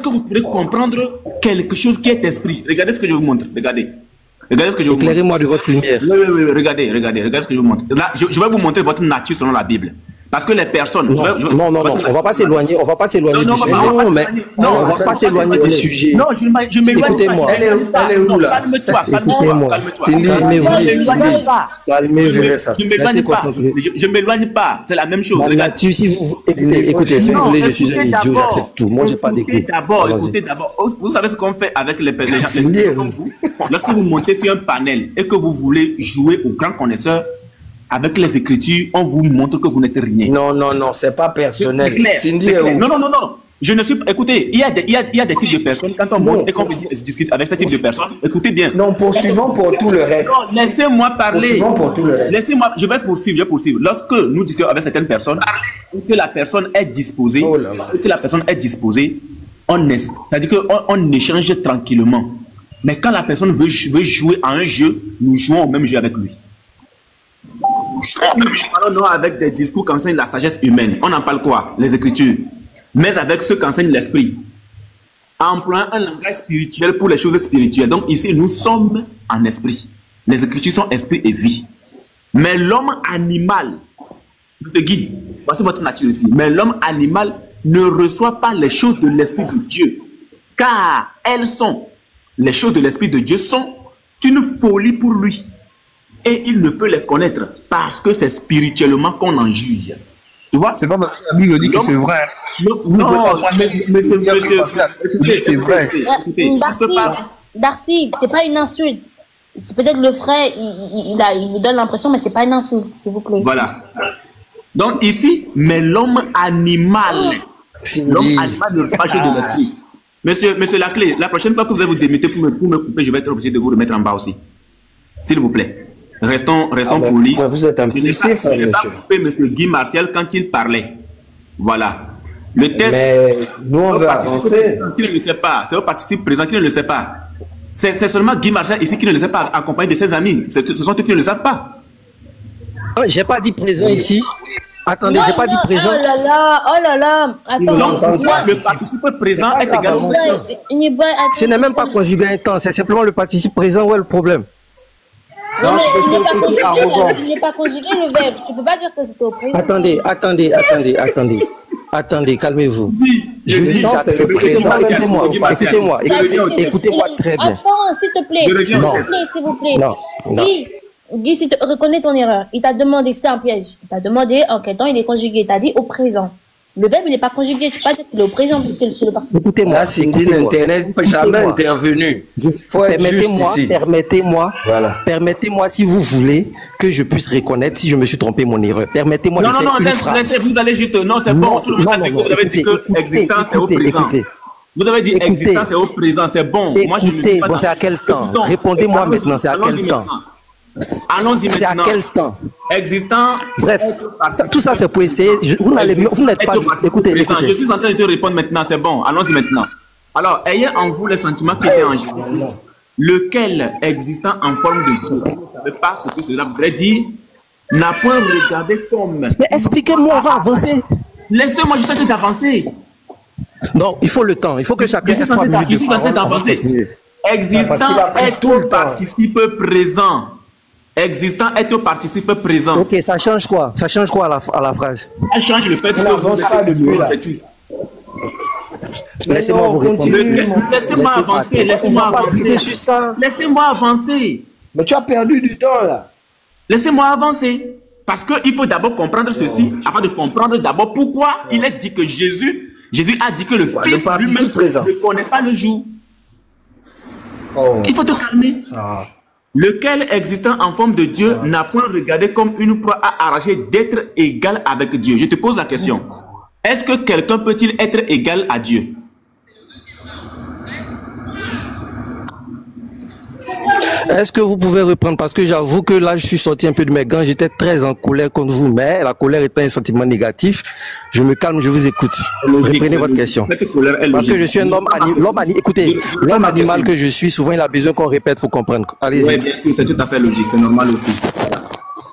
que vous pourrez comprendre quelque chose qui est esprit. Regardez ce que je vous montre. Regardez. Regardez ce que je vous montre. Éclairez-moi de votre lumière. Oui. Regardez ce que je vous montre. Là, je vais vous montrer votre nature selon la Bible. Parce que les personnes... Non, on va pas s'éloigner du sujet. Non, on va pas s'éloigner du sujet. Non, je m'éloigne pas. Écoutez-moi. Elle est où là? Je m'éloigne pas. C'est la même chose. Écoutez, si vous voulez, je suis un idiot, j'accepte tout. Moi, j'ai pas d'égo. Écoutez d'abord. Vous savez ce qu'on fait avec les gens comme vous? Lorsque vous montez sur un panel et que vous voulez jouer au grand connaisseur, avec les Écritures, on vous montre que vous n'êtes rien. Non, c'est pas personnel. C'est clair. Non. Je ne suis pas... Écoutez, il y a des types de personnes, quand on monte et qu'on discute avec ce type de personnes, écoutez bien. Non, poursuivons pour tout le reste. Non, laissez-moi parler. Pour tout le reste. Laissez-moi, je vais poursuivre. Lorsque nous discutons avec certaines personnes, que la personne est disposée, c'est-à-dire qu'on échange tranquillement. Mais quand la personne veut jouer à un jeu, nous jouons au même jeu avec lui. Non, avec des discours qu'enseigne la sagesse humaine. On en parle quoi? Les Écritures. Mais avec ceux qu'enseigne l'esprit. Employant un langage spirituel pour les choses spirituelles. Donc ici, nous sommes en esprit. Les Écritures sont esprit et vie. Mais l'homme animal, M. Guy, voici votre nature ici. Mais l'homme animal ne reçoit pas les choses de l'esprit de Dieu. Car les choses de l'esprit de Dieu sont une folie pour lui. Et il ne peut les connaître parce que c'est spirituellement qu'on en juge. Tu vois? C'est pas parce que la Bible dit que c'est vrai. Non, mais c'est vrai. Darcy, c'est pas une insulte. C'est peut-être le frère, il vous donne l'impression, mais c'est pas une insulte, s'il vous plaît. Voilà. Donc ici, mais l'homme animal ne reçoit pas de l'esprit. Monsieur Laclé, la prochaine fois que vous allez vous démuter pour me couper, je vais être obligé de vous remettre en bas aussi. S'il vous plaît. Restons polis. Vous êtes impulsif, je n'ai pas coupé M. Guy Martial quand il parlait. Voilà. Le test. Mais nous, on veut avancer. Qui ne le sait pas. C'est au participe présent qui ne le sait pas. C'est seulement Guy Martial ici qui ne le sait pas, accompagné de ses amis. Ce sont eux qui ne le savent pas. J'ai pas dit présent ici. Attendez, j'ai pas dit présent. Oh là là. Attends. Le participe présent est égal au présent. Ce n'est même pas conjugué un temps. C'est simplement le participe présent. Où est le problème? Non, mais il n'est pas conjugué le verbe. Tu peux pas dire que c'est au présent. Attendez, calmez-vous. Je dis, écoutez-moi très bien. Attends, s'il te plaît. S'il vous plaît. Non. Guy, si tu reconnais ton erreur, il t'a demandé, c'était un piège. Il t'a demandé en quel temps il est conjugué. Il t'a dit au présent. Le verbe, il n'est pas conjugué. Tu peux pas dire qu'il est au présent puisque c'est le participe. Écoutez-moi. Là, c'est Internet jamais intervenu. Permettez-moi, si vous voulez, que je puisse reconnaître si je me suis trompé mon erreur. Permettez-moi de faire une phrase. Vous allez juste... Non, c'est bon. Tout le monde a dit que vous avez dit que existence est au présent. Vous avez dit existence est au présent, c'est bon. Moi, je ne suis pas... C'est à quel temps? Répondez-moi maintenant, c'est à quel temps? Allons-y maintenant. C'est à quel temps? Existant. Bref, tout ça c'est pour essayer. Vous n'êtes pas... Écoutez. Je suis en train de te répondre maintenant, c'est bon. Allons-y maintenant. Alors, ayez en vous les sentiments qui étaient en Jésus-Christ, lequel existant en forme de Dieu. Vous ne savez pas ce que cela voudrait dire. N'a point regardé comme... Mais expliquez-moi, on va avancer. Laissez-moi juste en train d'avancer. Non, il faut le temps. Il faut que chacun ait 3 minutes de parole. Je suis en train d'avancer. Existant est au participe présent. Existant est au participe présent. Ok, ça change quoi? Ça change quoi à la phrase? Ça change le fait que vous êtes depuis là. C'est tout. Laissez-moi vous répondre. Laissez-moi avancer. Laissez-moi avancer. Mais tu as perdu du temps là. Laissez-moi avancer. Parce qu'il faut d'abord comprendre ceci, avant de comprendre d'abord pourquoi il est dit que Jésus a dit que le Fils lui-même ne connaît pas le jour. Il faut te calmer. Lequel existant en forme de Dieu n'a point regardé comme une proie à arracher d'être égal avec Dieu. Je te pose la question. Est-ce que quelqu'un peut-il être égal à Dieu? Est-ce que vous pouvez reprendre? Parce que j'avoue que là, je suis sorti un peu de mes gants. J'étais très en colère contre vous, mais la colère étant un sentiment négatif, je me calme, je vous écoute. Reprenez votre question. Parce que je suis un homme animal. Écoutez, l'homme animal que je suis, souvent, il a besoin qu'on répète pour comprendre. Allez-y. Oui, bien sûr, c'est tout à fait logique. C'est normal aussi.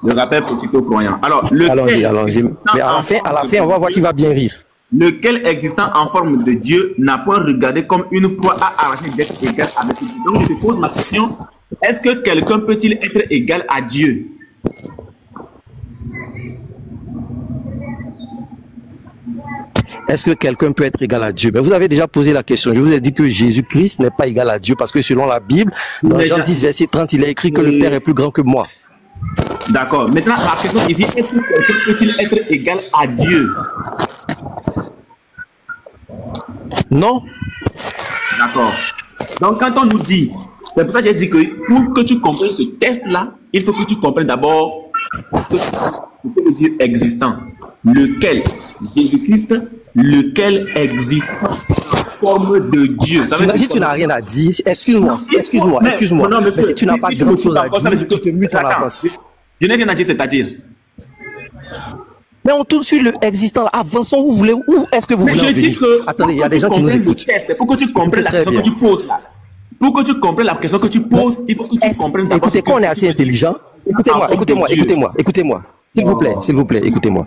Le rappel pour tout croyant. Alors, allons-y. Mais à la fin, on va voir qui va bien rire. lequel existant en forme de Dieu n'a point regardé comme une proie à arracher d'être égal avec Dieu. Donc je te pose ma question, est-ce que quelqu'un peut-il être égal à Dieu? Est-ce que quelqu'un peut être égal à Dieu? Mais vous avez déjà posé la question. Je vous ai dit que Jésus-Christ n'est pas égal à Dieu parce que selon la Bible, dans Jean 10, verset 30, il est écrit que le Père est plus grand que moi. D'accord. Maintenant, la question ici, est-ce que quelqu'un peut-il être égal à Dieu? Non. D'accord. Donc, quand on nous dit, c'est pour ça que j'ai dit que pour que tu comprennes ce test-là, il faut que tu comprennes d'abord ce que le Dieu existant, lequel Jésus-Christ, lequel existe en forme de Dieu. Ça veut dire si tu n'as rien à dire, excuse-moi. Mais si tu n'as pas grand-chose à dire, tu te mutes en avance. Je n'ai rien à dire, c'est-à-dire. Mais on tourne sur le existant. Avançons, où est-ce que vous voulez en venir? Attendez, il y a des gens qui nous écoutent. Pour que tu comprennes la question que tu poses là. Pour que tu comprennes la question que tu poses, il faut que tu comprennes d'abord. Écoutez, quand on est assez intelligent, écoutez-moi. S'il vous plaît, écoutez-moi.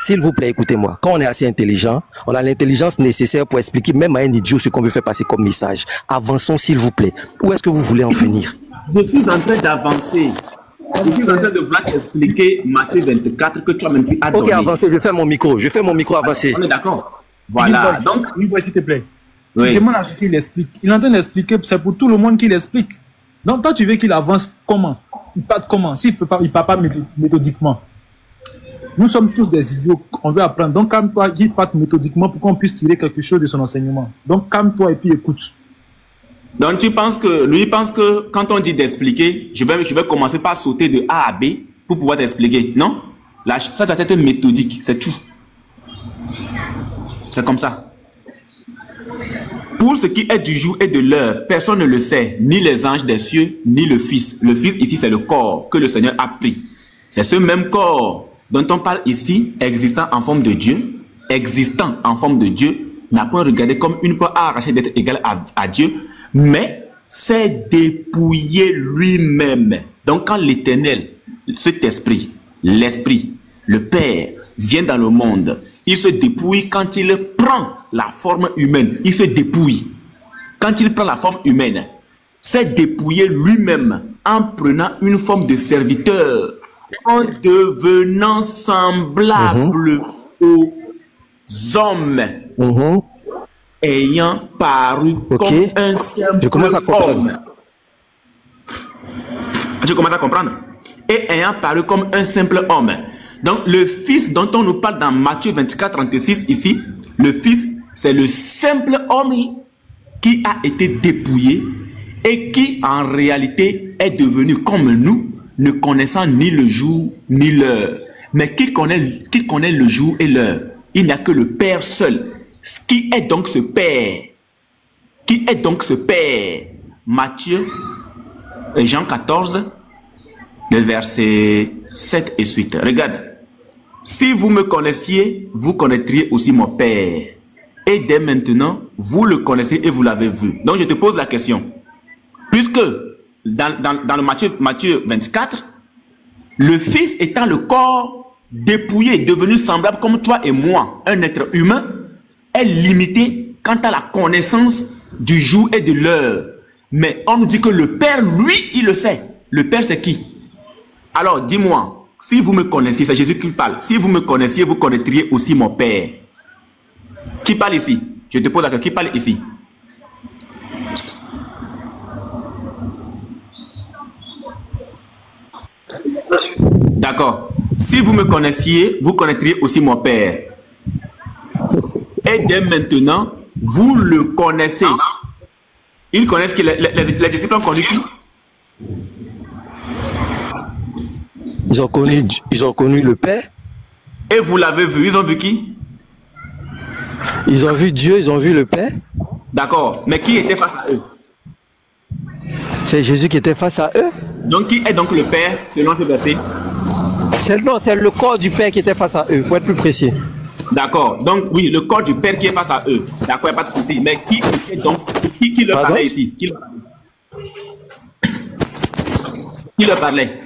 S'il vous plaît, écoutez-moi. Quand on est assez intelligent, on a l'intelligence nécessaire pour expliquer même à un idiot ce qu'on veut faire passer comme message. Avançons, s'il vous plaît. Où est-ce que vous voulez en venir? Je suis en train d'avancer. Je suis en train de vouloir t'expliquer Matthieu 24 que toi-même tu as donné. Ok, avancez, je fais mon micro avancer. On est d'accord? Voilà, donc... S'il te plaît. Tu demandes à ce qu'il explique. Il est en train d'expliquer, c'est pour tout le monde qu'il explique. Donc, toi, tu veux qu'il avance comment? Il part comment? S'il ne part pas méthodiquement. Nous sommes tous des idiots, on veut apprendre. Donc, calme-toi, il parte méthodiquement pour qu'on puisse tirer quelque chose de son enseignement. Donc, calme-toi et puis écoute. Donc, tu penses que, lui pense que quand on dit d'expliquer, je vais commencer par sauter de A à B pour pouvoir t'expliquer. Non? Là, ça doit être méthodique, c'est tout. C'est comme ça. Pour ce qui est du jour et de l'heure, personne ne le sait, ni les anges des cieux, ni le Fils. Le Fils ici, c'est le corps que le Seigneur a pris. C'est ce même corps dont on parle ici, existant en forme de Dieu, n'a pas regardé comme une proie à arracher d'être égal à Dieu, mais s'est dépouillé lui-même. Donc quand l'Éternel, cet esprit, l'Esprit, le Père, vient dans le monde, il se dépouille quand il prend la forme humaine. Il se dépouille. Quand il prend la forme humaine, s'est dépouillé lui-même en prenant une forme de serviteur, en devenant semblable aux hommes, ayant paru comme un simple homme. Tu commences à comprendre? Et ayant paru comme un simple homme. Donc, le Fils dont on nous parle dans Matthieu 24, 36 ici, le Fils, c'est le simple homme qui a été dépouillé et qui, en réalité, est devenu comme nous, ne connaissant ni le jour ni l'heure. Mais qui connaît le jour et l'heure? Il n'y a que le Père seul. Qui est donc ce Père? Qui est donc ce Père? Matthieu, Jean 14, le verset 7 et suite. Regarde. Si vous me connaissiez, vous connaîtriez aussi mon Père. Et dès maintenant, vous le connaissez et vous l'avez vu. Donc je te pose la question. Puisque dans le Matthieu 24, le Fils étant le corps dépouillé, devenu semblable comme toi et moi, un être humain, est limité quant à la connaissance du jour et de l'heure. Mais on nous dit que le Père, lui, il le sait. Le Père, c'est qui? Alors, dis-moi, si vous me connaissiez, c'est Jésus qui parle. Si vous me connaissiez, vous connaîtriez aussi mon Père. Qui parle ici? Je te pose la question, qui parle ici? D'accord. Si vous me connaissiez, vous connaîtriez aussi mon Père. Et dès maintenant, vous le connaissez. Ils connaissent que les disciples ont connu qui? Ils ont connu le Père. Et vous l'avez vu, ils ont vu qui? Ils ont vu Dieu, ils ont vu le Père. D'accord, mais qui était face à eux? C'est Jésus qui était face à eux. Donc qui est donc le Père selon ce verset? C'est le corps du Père qui était face à eux, pour être plus précis. D'accord, donc oui, le corps du Père qui est face à eux. D'accord, il n'y a pas de souci. Mais qui était donc, qui leur parlait ici? Qui leur parlait?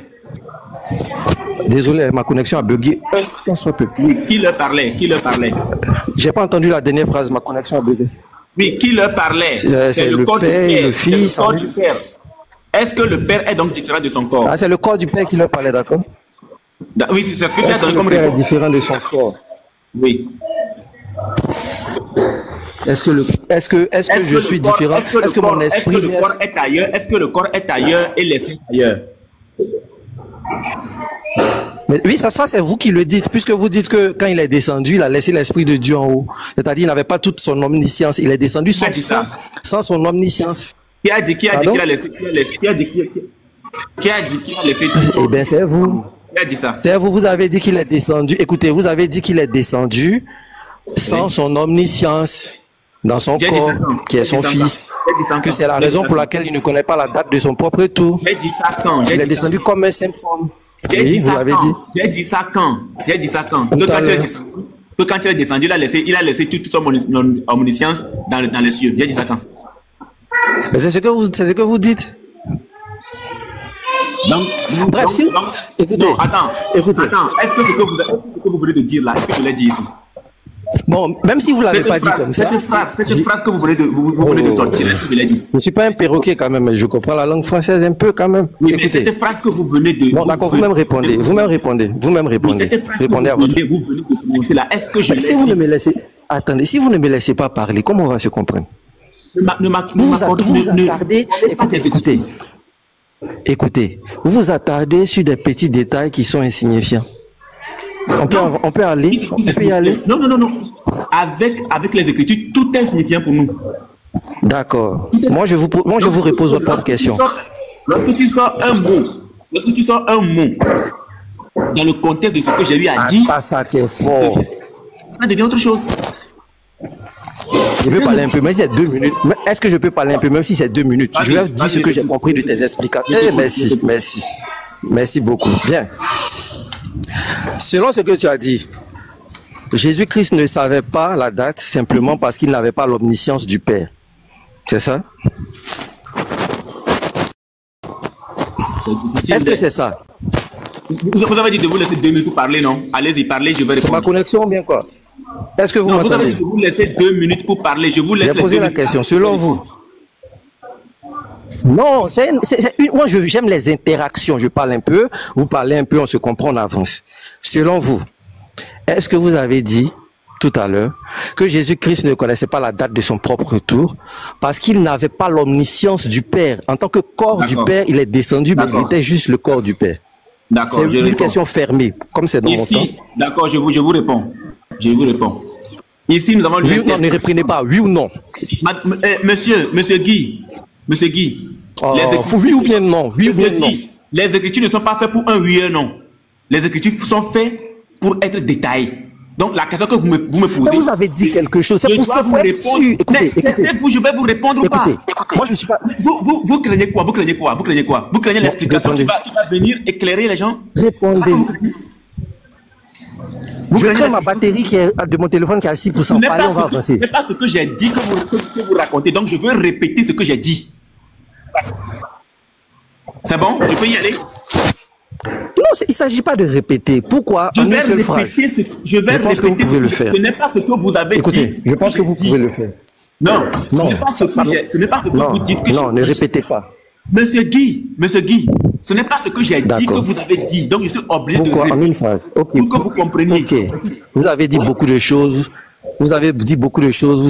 Désolé, ma connexion a bugué. Tant soit peu. Oui, qui leur parlait? Qui leur parlait? J'ai pas entendu la dernière phrase, ma connexion a bugué. Oui, qui leur parlait? C'est le corps Père, du Père, le Fils. Le corps du Père. Est-ce que le Père est donc différent de son corps? Ah, c'est le corps du Père qui leur parlait, d'accord? Oui, c'est ce que tu as donné comme réponse. Le Père est différent de son corps. Oui. Est-ce que je suis différent? Est-ce que mon esprit... Est-ce que le corps est ailleurs? Est-ce que le corps est ailleurs et l'esprit est ailleurs? Mais oui, ça c'est vous qui le dites, puisque vous dites que quand il est descendu, il a laissé l'esprit de Dieu en haut. C'est-à-dire, il n'avait pas toute son omniscience. Il est descendu sans son omniscience. Qui a dit qu'il a laissé? Qui a dit qu'il a laissé? Eh bien, c'est vous. Qui a dit ça? C'est vous, vous avez dit qu'il est descendu. Écoutez, vous avez dit qu'il est descendu sans son omniscience dans son corps, qui est son fils. Que c'est la raison pour laquelle il ne connaît pas la date de son propre tour. J'ai dit ça quand? Il est descendu comme un simple homme. J'ai dit ça quand? J'ai dit ça quand? J'ai dit ça quand? Quand il est descendu, il a laissé toute son omniscience dans les cieux. J'ai dit ça quand? Mais c'est ce que vous dites. Donc, bref, si. Écoutez. Non, attends. Est-ce que ce que vous venez de dire là, est-ce que je l'ai dit ici? Bon, même si vous ne l'avez pas dit comme ça. Cette phrase que vous venez de sortir, est-ce que je l'ai dit? Je ne suis pas un perroquet quand même, mais je comprends la langue française un peu quand même. Oui, mais cette phrase que vous venez de... Bon, d'accord, vous-même répondez. Répondez à votre... Vous venez de prononcer là, est-ce que je l'ai dit? Si vous ne me laissez... Attendez, si vous ne me laissez pas parler, comment on va se comprendre? Vous vous attardez... Écoutez, vous vous attardez sur des petits détails qui sont insignifiants. On peut y aller. Non. Avec les Écritures, tout est signifiant pour nous. D'accord. Moi, je vous repose votre question. Lorsque tu sors un mot dans le contexte de ce que j'ai eu à dire, ça tient fort. Ça devient autre chose. Je peux parler un peu, même si c'est 2 minutes. Est-ce que je peux parler un peu, même si c'est 2 minutes? Je vais dire ce que j'ai compris de tes explications. Merci beaucoup. Bien. Selon ce que tu as dit, Jésus-Christ ne savait pas la date simplement parce qu'il n'avait pas l'omniscience du Père. C'est ça? Est-ce que c'est ça? Vous avez dit de vous laisser 2 minutes pour parler, non? Allez-y, parlez, je vais répondre. C'est ma connexion ou bien quoi? Est-ce que vous m'entendez? Vous avez dit de vous laisser 2 minutes pour parler. Je vous laisse. J'ai posé la question, selon vous. Non, moi j'aime les interactions. Je parle un peu, vous parlez un peu, on se comprend, on avance. Selon vous, est-ce que vous avez dit tout à l'heure que Jésus-Christ ne connaissait pas la date de son propre retour parce qu'il n'avait pas l'omniscience du Père? En tant que corps du Père, il est descendu, mais il était juste le corps du Père. D'accord. C'est une question fermée, comme c'est dans mon temps. D'accord, je vous réponds. Ici, nous avons... Oui ou non, ne reprenez pas, oui ou non? Monsieur Guy. Oui ou bien non? Oui ou bien non? Les Écritures ne sont pas faites pour un oui et un non. Les Écritures sont faites pour être détaillées. Donc, la question que vous me posez... Mais vous avez dit quelque chose, c'est pour ça que vous répondre. Écoutez. Je vais vous répondre ou pas? Moi, je ne suis pas... Vous craignez quoi? Vous craignez l'explication qui va venir éclairer les gens? Répondez. Je crains ma batterie de mon téléphone qui est à 6%. Allez, on va avancer. Ce n'est pas ce que j'ai dit que vous racontez. Donc, je veux répéter ce que j'ai dit. C'est bon? Je peux y aller? Non, il ne s'agit pas de répéter. Pourquoi? Je vais répéter ce que n'est pas ce que vous avez dit. Écoutez, je pense que vous pouvez le faire. Non, ce n'est pas ce que vous dites. Non, ne répétez pas. Monsieur Guy, ce n'est pas ce que j'ai dit que vous avez dit. Donc, je suis obligé de répéter. En une phrase. Pour que vous compreniez. Ok. Vous avez dit beaucoup de choses. Vous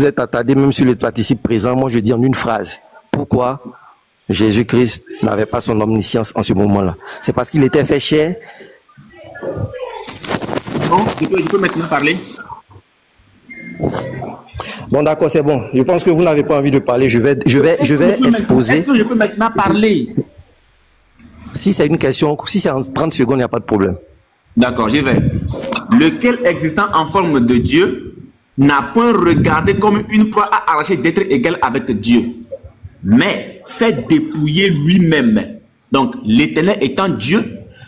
êtes attardé même sur le participe présent. Moi, je dis en une phrase. Pourquoi Jésus-Christ n'avait pas son omniscience en ce moment-là? C'est parce qu'il était fait chair. Bon, je peux maintenant parler. Bon, d'accord, c'est bon. Je pense que vous n'avez pas envie de parler. Je vais exposer. Est-ce que je peux maintenant parler? Si c'est une question, si c'est en 30 secondes, il n'y a pas de problème. D'accord, j'y vais. Lequel existant en forme de Dieu n'a point regardé comme une proie à arracher d'être égal avec Dieu, mais s'est dépouillé lui-même. Donc, l'Éternel étant Dieu,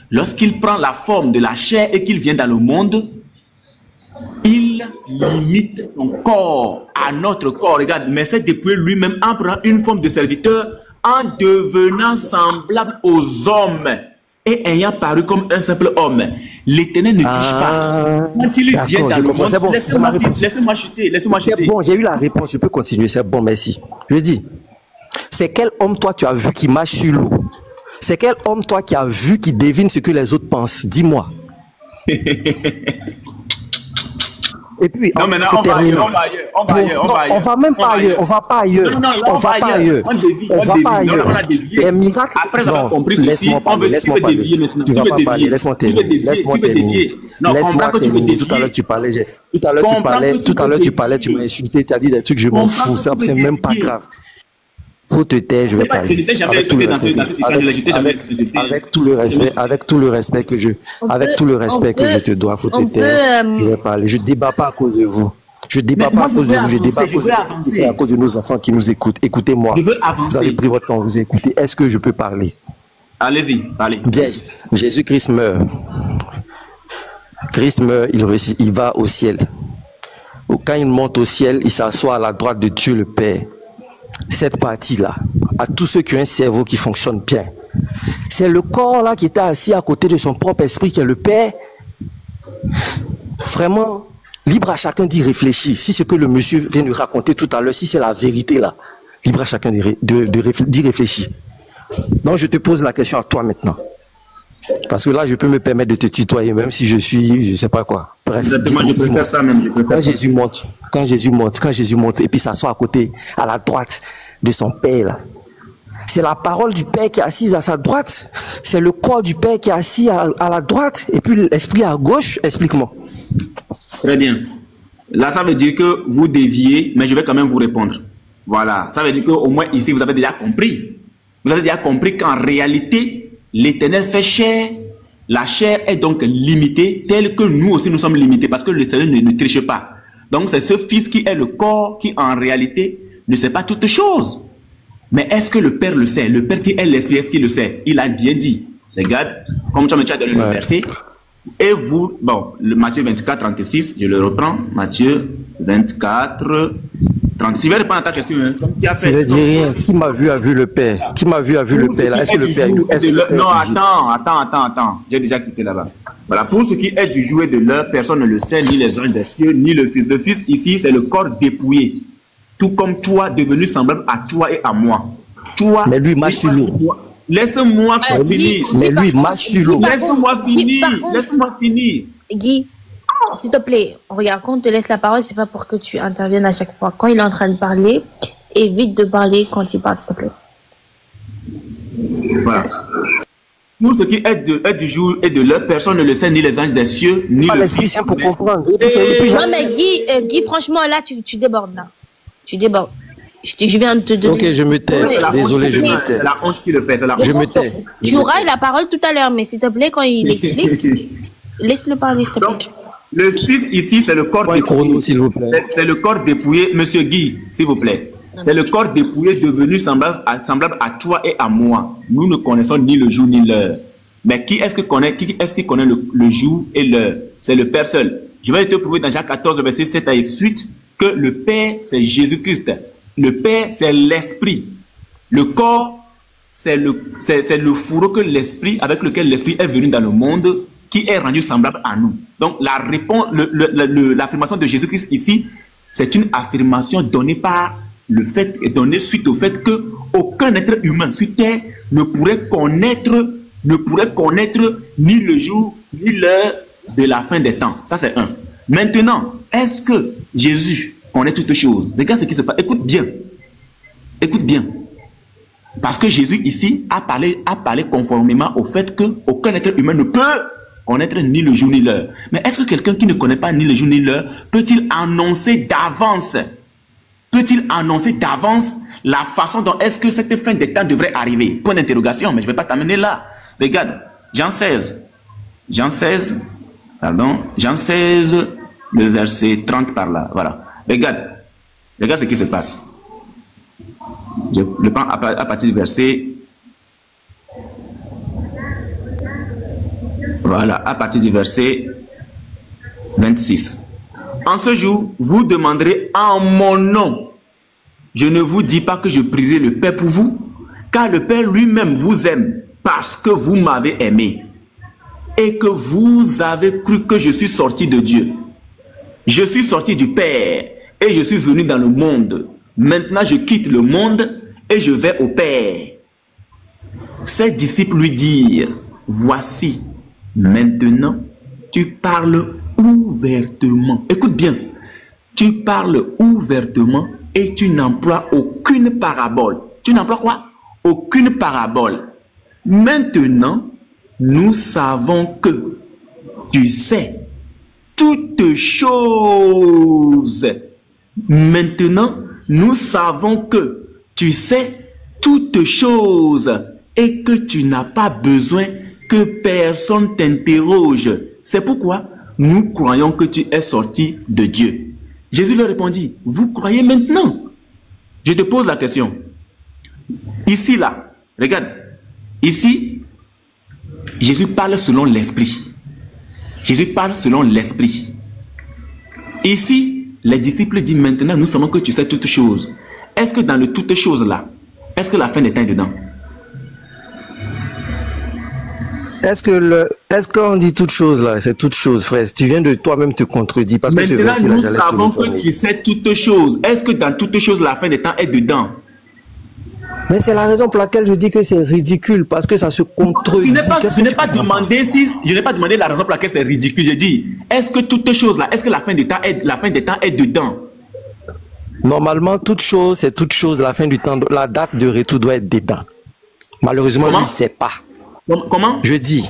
lorsqu'il prend la forme de la chair et qu'il vient dans le monde, il limite son corps à notre corps. Regarde, mais s'est dépouillé lui-même en prenant une forme de serviteur, en devenant semblable aux hommes. et ayant paru comme un simple homme. L'Éternel ne triche pas. Quand il vient dans le monde, bon, laissez-moi chuter. C'est bon, j'ai eu la réponse, je peux continuer, c'est bon, merci. Je dis, c'est quel homme toi tu as vu qui marche sur l'eau? C'est quel homme toi qui as vu qui devine ce que les autres pensent? Dis-moi. Et puis, non, maintenant, on va ailleurs. On va même pas ailleurs. On va pas ailleurs. On va pas ailleurs. On va pas ailleurs. Les miracles. Après avoir compris ceci, on veut dévier maintenant. Tu vas pas parler. Laisse-moi terminer. Laisse-moi terminer. Tout à l'heure, tu parlais. Tout à l'heure, tu parlais. Tu m'as insulté. Tu as dit des trucs. Je m'en fous. C'est même pas grave. Faut te taire, je vais parler. Avec tout le respect que je te dois, faut te taire. Je vais parler. Je débat pas à cause de vous. Je débat pas à cause de vous. Je débat à cause de nos enfants qui nous écoutent. Écoutez-moi. Vous avez pris votre temps, vous écoutez. Est-ce que je peux parler? Allez-y, allez. Bien. Jésus-Christ meurt. Christ meurt, il va au ciel. Quand il monte au ciel, il s'assoit à la droite de Dieu le Père. Cette partie-là, à tous ceux qui ont un cerveau qui fonctionne bien, c'est le corps là qui était assis à côté de son propre esprit qui est le Père. Vraiment, libre à chacun d'y réfléchir. Si ce que le monsieur vient de raconter tout à l'heure, si c'est la vérité là, libre à chacun d'y réfléchir. Donc je te pose la question à toi maintenant. Parce que là, je peux me permettre de te tutoyer, même si je suis, je sais pas quoi. Bref, je peux faire ça même. Quand Jésus monte, et puis s'assoit à côté, à la droite de son Père, là. C'est la parole du Père qui est assise à sa droite. C'est le corps du Père qui est assis à la droite, et puis l'esprit à gauche. Explique-moi. Très bien. Là, ça veut dire que vous déviez, mais je vais quand même vous répondre. Voilà. Ça veut dire qu'au moins ici, vous avez déjà compris. Vous avez déjà compris qu'en réalité, l'Éternel fait chair. La chair est donc limitée, telle que nous aussi nous sommes limités, parce que l'Éternel ne triche pas. Donc c'est ce Fils qui est le corps qui en réalité ne sait pas toutes choses. Mais est-ce que le Père le sait? Le Père qui est l'Esprit, est-ce qu'il le sait? Il a bien dit. Regarde, comme tu as donné le verset. Et vous, bon, le Matthieu 24, 36, je le reprends. Matthieu 24, 36. Je vais répondre à ta question. Hein. Tu ne dis rien. Qui m'a vu a vu le Père? Qui m'a vu a vu le Père là? Est-ce que le Père Non, attends. J'ai déjà quitté là-bas. Voilà. Pour ce qui est du jour et de l'heure, personne ne le sait, ni les anges des cieux, ni le Fils. Le Fils, ici, c'est le corps dépouillé. Tout comme toi, devenu semblable à toi et à moi. Toi, mais lui marche sur l'eau. Laisse-moi finir. Mais lui marche sur l'eau. Laisse-moi finir. Guy, s'il te plaît, regarde, quand on te laisse la parole, c'est pas pour que tu interviennes à chaque fois. Quand il est en train de parler, évite de parler quand il parle, s'il te plaît. Voilà. Pour ce qui est du jour et de l'heure, personne ne le sait, ni les anges des cieux, ni le l'Esprit Saint pour comprendre. Non, mais Guy, franchement, là, tu débordes, là. Tu débordes. Je viens de te donner... Ok, je me tais. Désolé, je me tais. C'est la honte qui le fait. Je me tais. Tu auras la parole tout à l'heure, mais s'il te plaît, quand il explique, laisse-le parler, s'il te plaît. Donc, le Fils ici, c'est le corps dépouillé. S'il vous plaît. C'est le corps dépouillé. Monsieur Guy, s'il vous plaît. C'est le corps dépouillé devenu semblable à toi et à moi. Nous ne connaissons ni le jour ni l'heure. Mais qui est-ce qui connaît le jour et l'heure? C'est le Père seul. Je vais te prouver dans Jean 14, verset 7 et suite, que le Père, c'est Jésus-Christ. Le Père, c'est l'Esprit. Le corps, c'est le fourreau que l'Esprit, avec lequel l'Esprit est venu dans le monde, qui est rendu semblable à nous. Donc, la réponse, l'affirmation de Jésus-Christ ici, c'est une affirmation donnée suite au fait que aucun être humain sur terre ne pourrait connaître ni le jour ni l'heure de la fin des temps. Ça, c'est un. Maintenant, est-ce que Jésus connaît toutes choses? Regarde ce qui se passe. Écoute bien. Parce que Jésus ici a parlé conformément au fait qu'aucun être humain ne peut connaître ni le jour ni l'heure. Mais est-ce que quelqu'un qui ne connaît pas ni le jour ni l'heure peut-il annoncer d'avance la façon dont est-ce que cette fin des temps devrait arriver? Point d'interrogation, mais je ne vais pas t'amener là. Regarde, Jean 16, le verset 30 par là. Voilà. Regarde ce qui se passe. Je le prends à partir du verset. Voilà, à partir du verset 26. En ce jour, vous demanderez en mon nom. Je ne vous dis pas que je prierai le Père pour vous, car le Père lui-même vous aime parce que vous m'avez aimé et que vous avez cru que je suis sorti de Dieu. Je suis sorti du Père et je suis venu dans le monde. Maintenant, je quitte le monde et je vais au Père. Ses disciples lui dirent, voici, maintenant, tu parles ouvertement. Écoute bien, tu parles ouvertement et tu n'emploies aucune parabole. Tu n'emploies quoi? Aucune parabole. Maintenant, nous savons que tu sais toutes choses. Maintenant, nous savons que tu sais toutes choses et que tu n'as pas besoin que personne t'interroge. C'est pourquoi nous croyons que tu es sorti de Dieu. Jésus leur répondit, vous croyez maintenant? Je te pose la question. Ici, là, regarde. Ici, Jésus parle selon l'esprit. Jésus parle selon l'esprit. Ici, les disciples disent maintenant, nous savons que tu sais toutes choses. Est-ce que dans le toutes choses là, est-ce que la fin des temps est dedans? Est-ce qu'on dit toutes choses là? C'est toutes choses, frère. Tu viens de toi-même te contredire. Parce maintenant, que verset, nous savons que tu sais toutes choses. Est-ce que dans toutes choses, la fin des temps est dedans? Mais c'est la raison pour laquelle je dis que c'est ridicule, parce que ça se contredit. Je n'ai pas demandé la raison pour laquelle c'est ridicule. J'ai dit, est-ce que toutes choses là, est-ce que la fin des temps est dedans? Normalement, toute chose, c'est toute chose. La fin du temps, la date de retour doit être dedans. Malheureusement, lui, il ne sait pas. Comment? Je dis,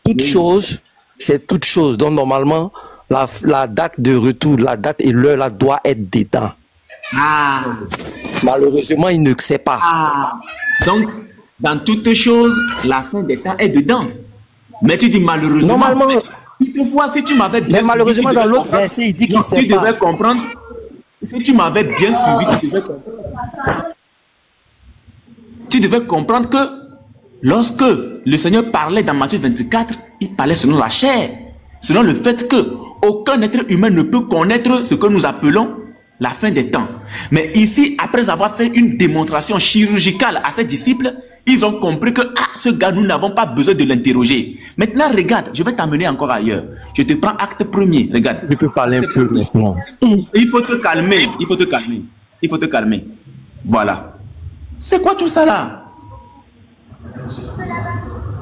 toute chose, c'est toute chose. Donc, normalement, la date de retour, la date et l'heure là doit être dedans. Ah. Malheureusement, il ne sait pas. Ah. Donc, dans toutes choses, la fin des temps est dedans. Mais tu dis malheureusement. Normalement. Toutefois, si tu m'avais bien suivi. Mais malheureusement, dans l'autre verset, il dit qu'il sait pas. Tu devais comprendre. Si tu m'avais bien suivi, tu devais comprendre. Tu devais comprendre que lorsque le Seigneur parlait dans Matthieu 24, il parlait selon la chair. Selon le fait que aucun être humain ne peut connaître ce que nous appelons la fin des temps. Mais ici, après avoir fait une démonstration chirurgicale à ses disciples, ils ont compris que ce gars, nous n'avons pas besoin de l'interroger. Maintenant, regarde, je vais t'amener encore ailleurs. Je te prends acte premier, regarde. Je peux parler un peu maintenant. Il faut te calmer, il faut te calmer. Il faut te calmer. Voilà. C'est quoi tout ça là?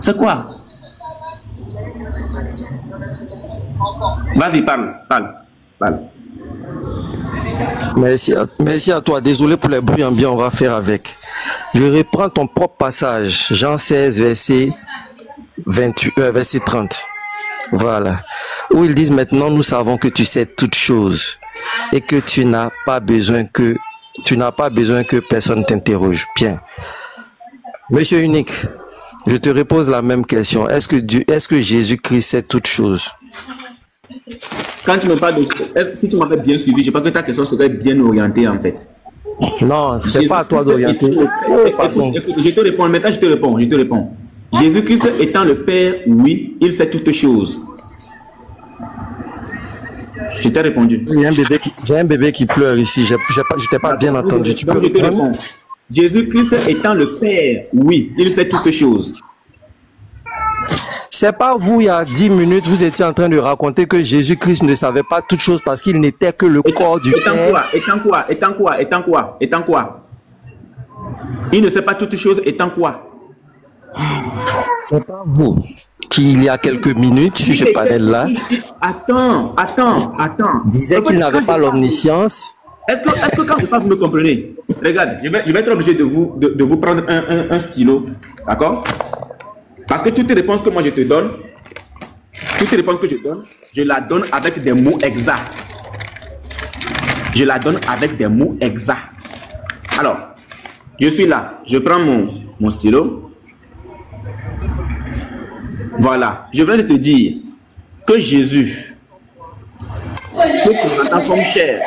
C'est quoi? Vas-y, parle. Merci à toi. Désolé pour les bruits ambiants, on va faire avec. Je reprends ton propre passage, Jean 16, verset 30. Voilà. Où ils disent maintenant, nous savons que tu sais toutes choses et que tu n'as pas besoin que personne t'interroge. Bien. Monsieur Unique, je te repose la même question. Est-ce que Jésus-Christ sait toutes choses? Quand tu me parles de... Si tu m'avais bien suivi, je pense que ta question serait bien orientée en fait. Non, c'est pas à toi d'orienter. Écoute, je te réponds, maintenant je te réponds. Jésus-Christ étant le Père, oui, il sait toutes choses. Je t'ai répondu. J'ai un bébé qui pleure ici, je t'ai pas bien entendu. Tu peux répondre? Jésus-Christ étant le Père, oui, il sait toutes choses. C'est pas vous, il y a 10 minutes, vous étiez en train de raconter que Jésus-Christ ne savait pas toutes choses parce qu'il n'était que le corps du Père. Étant quoi? Il ne sait pas toutes choses, étant quoi? C'est pas vous qui, il y a quelques minutes, sur ce panel-là, Attends. disait qu'il n'avait pas l'omniscience. Est-ce que quand je parle, vous me comprenez? Regarde, je vais être obligé de vous prendre un stylo, d'accord? Parce que toutes les réponses que moi je te donne, je la donne avec des mots exacts. Alors, je suis là, je prends mon stylo. Voilà, je viens de te dire que Jésus, que tu entends comme chair.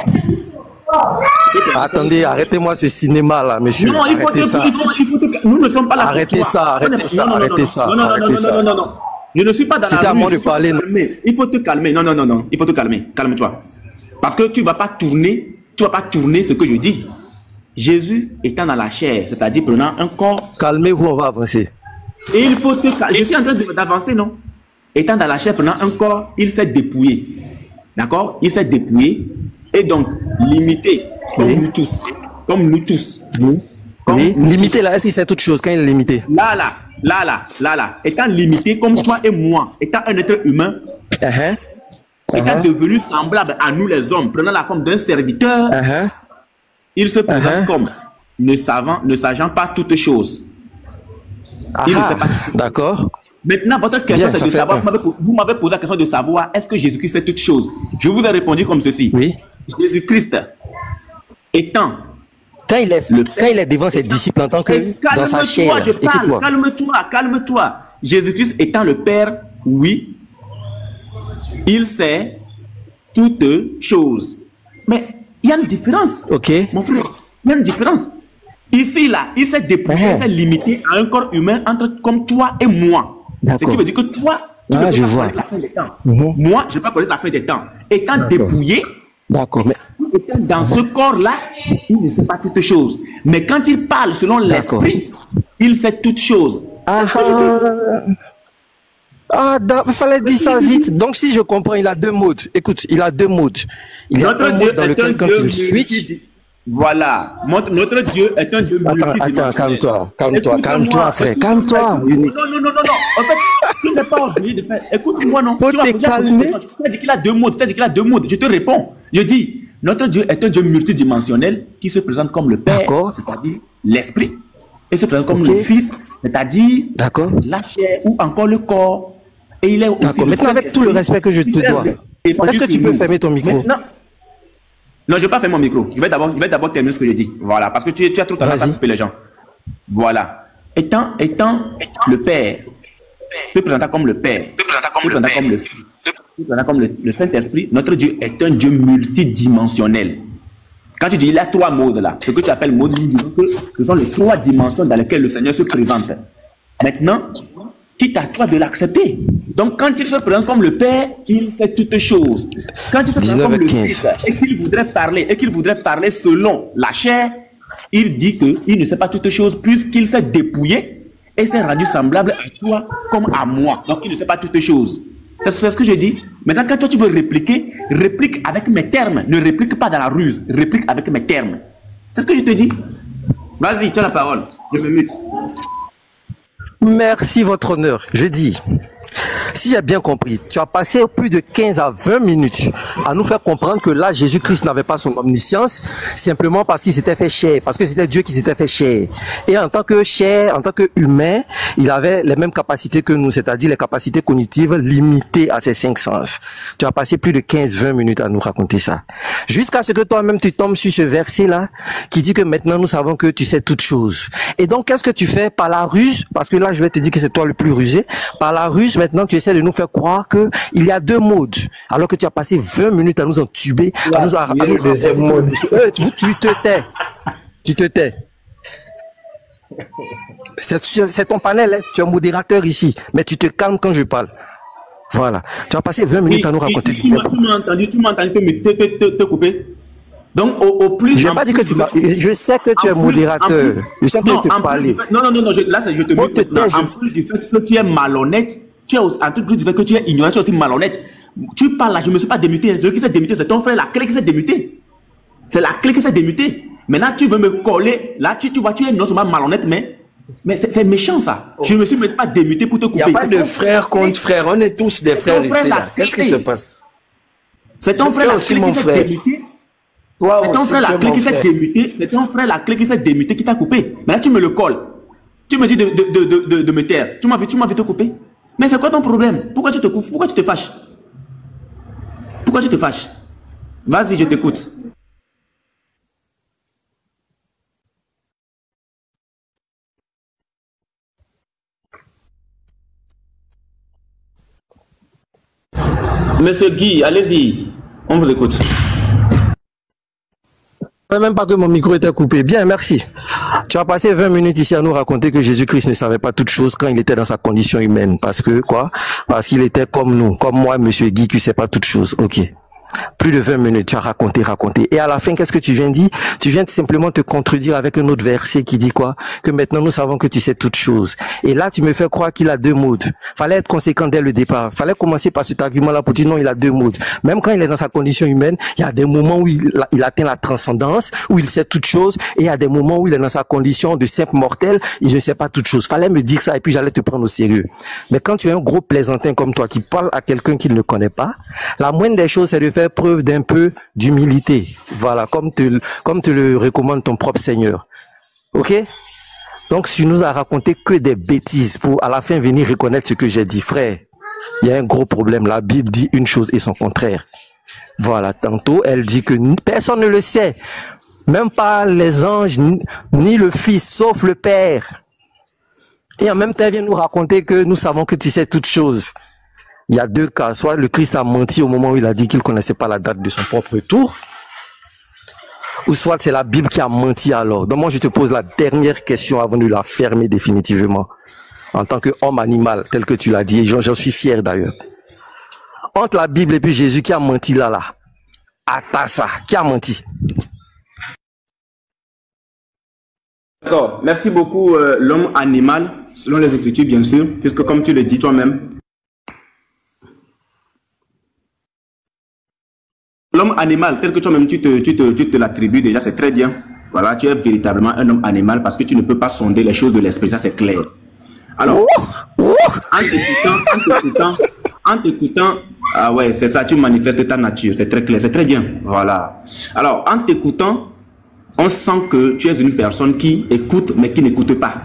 Attendez, arrêtez-moi ce cinéma là, monsieur. Non, nous ne sommes pas là. Arrêtez ça. Non. Je ne suis pas dans la rue. C'était à moi de parler. Il faut te calmer. Non. Il faut te calmer. Calme-toi. Parce que tu ne vas pas tourner ce que je dis. Jésus étant dans la chair, c'est-à-dire prenant un corps. Calmez-vous, on va avancer. Et il faut je suis en train d'avancer, non? Étant dans la chair, prenant un corps, il s'est dépouillé. D'accord? Il s'est dépouillé. Et donc, limité, comme nous tous. Comme nous tous. Oui. Limité là, est-ce qu'il sait toute chose quand il est limité? Là. Étant limité comme toi et moi, étant un être humain, étant devenu semblable à nous les hommes, prenant la forme d'un serviteur, il se présente comme ne sachant pas toutes choses. Il ne sait pas. D'accord. Maintenant, votre question, c'est de savoir, vous m'avez posé la question de savoir, est-ce que Jésus-Christ sait toutes choses? Je vous ai répondu comme ceci. Oui. Jésus-Christ étant... Quand il est devant ses disciples en tant que dans sa chair, calme-toi. Jésus-Christ étant le Père, oui, il sait toutes choses. Mais il y a une différence. Ok. Mon frère, il y a une différence. Ici, là, il s'est dépouillé, il s'est limité à un corps humain comme toi et moi. Ce qui veut dire que toi, tu ne peux pas connaître la fin des temps. Moi, je ne peux pas connaître la fin des temps. Étant dépouillé, dans ce corps-là, il ne sait pas toutes choses. Mais quand il parle selon l'esprit, il sait toutes choses. Il fallait dire ça vite. Donc, si je comprends, il a deux modes. Écoute, il a deux modes. Il y a un mode dans lequel, quand il switch... Voilà. Notre Dieu est un Dieu multidimensionnel. Attends, calme-toi, frère. Calme-toi. Non. En fait, tu n'es pas obligé de faire. Écoute-moi, non. Faut te calmer. Tu as dit qu'il a deux modes. Je te réponds. Je dis, notre Dieu est un Dieu multidimensionnel qui se présente comme le Père, c'est-à-dire l'Esprit, et se présente comme le Fils, c'est-à-dire la chair ou encore le corps. Et il est aussi. D'accord. Maintenant, avec tout le respect que je te dois, est-ce que tu peux fermer ton micro? Non, je ne vais pas faire mon micro. Je vais d'abord terminer ce que je dis. Voilà, parce que tu as trop tendance à couper les gens. Voilà. Étant le Père, se présentant comme le Père, se présentant comme le Fils, se présentant comme le Saint-Esprit, notre Dieu est un Dieu multidimensionnel. Quand tu dis il y a trois modes là, ce que tu appelles modes, ce sont les trois dimensions dans lesquelles le Seigneur se présente. Maintenant, quitte à toi de l'accepter. Donc, quand il se présente comme le Père, il sait toutes choses. Quand il se présente comme le Fils et qu'il voudrait parler selon la chair, il dit qu'il ne sait pas toutes choses puisqu'il s'est dépouillé et s'est rendu semblable à toi comme à moi. Donc, il ne sait pas toutes choses. C'est ce que je dis. Maintenant, quand toi tu veux répliquer, réplique avec mes termes. Ne réplique pas dans la ruse. Réplique avec mes termes. C'est ce que je te dis. Vas-y, tu as la parole. Je me mute. Merci, votre honneur. Je dis, si j'ai bien compris, tu as passé plus de 15 à 20 minutes à nous faire comprendre que là, Jésus-Christ n'avait pas son omniscience, simplement parce qu'il s'était fait chair, parce que c'était Dieu qui s'était fait chair. Et en tant que chair, en tant qu'humain, il avait les mêmes capacités que nous, c'est-à-dire les capacités cognitives limitées à ses 5 sens. Tu as passé plus de 15-20 minutes à nous raconter ça. Jusqu'à ce que toi-même tu tombes sur ce verset-là, qui dit que maintenant nous savons que tu sais toutes choses. Et donc, qu'est-ce que tu fais par la ruse? Parce que là, je vais te dire que c'est toi le plus rusé. Par la ruse, maintenant, tu essaies de nous faire croire que il y a deux modes, alors que tu as passé 20 minutes à nous entuber, à nous tu te tais. C'est ton panel, hein. Tu es modérateur ici, mais tu te calmes quand je parle. Voilà. Tu as passé 20 minutes à nous raconter. Tu m'as entendu te couper. Donc, au plus... Je n'ai pas dit que tu m'as... Je sais que tu es modérateur. Je sais que tu peux parler. Non, là, je te mute. En plus du fait que tu es malhonnête, en plus du fait que tu es ignorant, tu es aussi malhonnête. Tu parles là, je ne me suis pas démuté. Ce qui s'est démuté, c'est ton frère, la clé qui s'est démutée. C'est la clé qui s'est démutée. Maintenant, tu veux me coller. Là, tu vois, tu es non seulement malhonnête, mais c'est méchant ça. Je ne me suis même pas démuté pour te couper. Il n'y a pas de frère contre frère. On est tous des frères ici. Qu'est-ce qui se passe? C'est ton frère, la clé qui s'est démutée. C'est ton frère, la clé qui s'est démutée. C'est ton frère, la clé qui s'est démutée qui t'a coupé. Maintenant, tu me le colles. Tu me dis de me taire. Tu m'as vu te couper. Mais c'est quoi ton problème? Pourquoi tu te coupes? Pourquoi tu te fâches? Pourquoi tu te fâches? Vas-y, je t'écoute. Monsieur Guy, allez-y. On vous écoute. Même pas que mon micro était coupé. Bien, merci. Tu as passé 20 minutes ici à nous raconter que Jésus-Christ ne savait pas toutes choses quand il était dans sa condition humaine. Parce que, quoi? Parce qu'il était comme nous. Comme moi, monsieur Guy, qui ne sait pas toutes choses. Ok. Plus de 20 minutes, tu as raconté. Et à la fin, qu'est-ce que tu viens de dire? Tu viens de simplement te contredire avec un autre verset qui dit quoi? Que maintenant, nous savons que tu sais toutes choses. Et là, tu me fais croire qu'il a deux modes. Fallait être conséquent dès le départ. Fallait commencer par cet argument-là pour dire non, il a deux modes. Même quand il est dans sa condition humaine, il y a des moments où il atteint la transcendance, où il sait toutes choses, et il y a des moments où il est dans sa condition de simple mortel, il ne sait pas toutes choses. Fallait me dire ça, et puis j'allais te prendre au sérieux. Mais quand tu es un gros plaisantin comme toi, qui parle à quelqu'un qu'il ne connaît pas, la moindre des choses, c'est de faire preuve d'un peu d'humilité. Voilà, comme te le recommande ton propre Seigneur. Ok? Donc, tu nous as raconté que des bêtises pour à la fin venir reconnaître ce que j'ai dit. Frère, il y a un gros problème. La Bible dit une chose et son contraire. Voilà, tantôt, elle dit que personne ne le sait. Même pas les anges, ni le Fils, sauf le Père. Et en même temps, elle vient nous raconter que nous savons que tu sais toutes choses. Il y a deux cas. Soit le Christ a menti au moment où il a dit qu'il ne connaissait pas la date de son propre retour, ou soit c'est la Bible qui a menti alors. Donc moi, je te pose la dernière question avant de la fermer définitivement. En tant qu'homme animal, tel que tu l'as dit, et j'en suis fier d'ailleurs. Entre la Bible et puis Jésus, qui a menti là? Atassa, qui a menti? D'accord. Merci beaucoup, l'homme animal, selon les Écritures, bien sûr, puisque comme tu le dis toi-même, l'homme animal, tel que toi-même tu te l'attribues déjà, c'est très bien. Voilà, tu es véritablement un homme animal parce que tu ne peux pas sonder les choses de l'esprit, ça c'est clair. Alors, en t'écoutant, ah ouais, c'est ça, tu manifestes ta nature, c'est très clair, c'est très bien. Voilà. Alors, en t'écoutant, on sent que tu es une personne qui écoute mais qui n'écoute pas.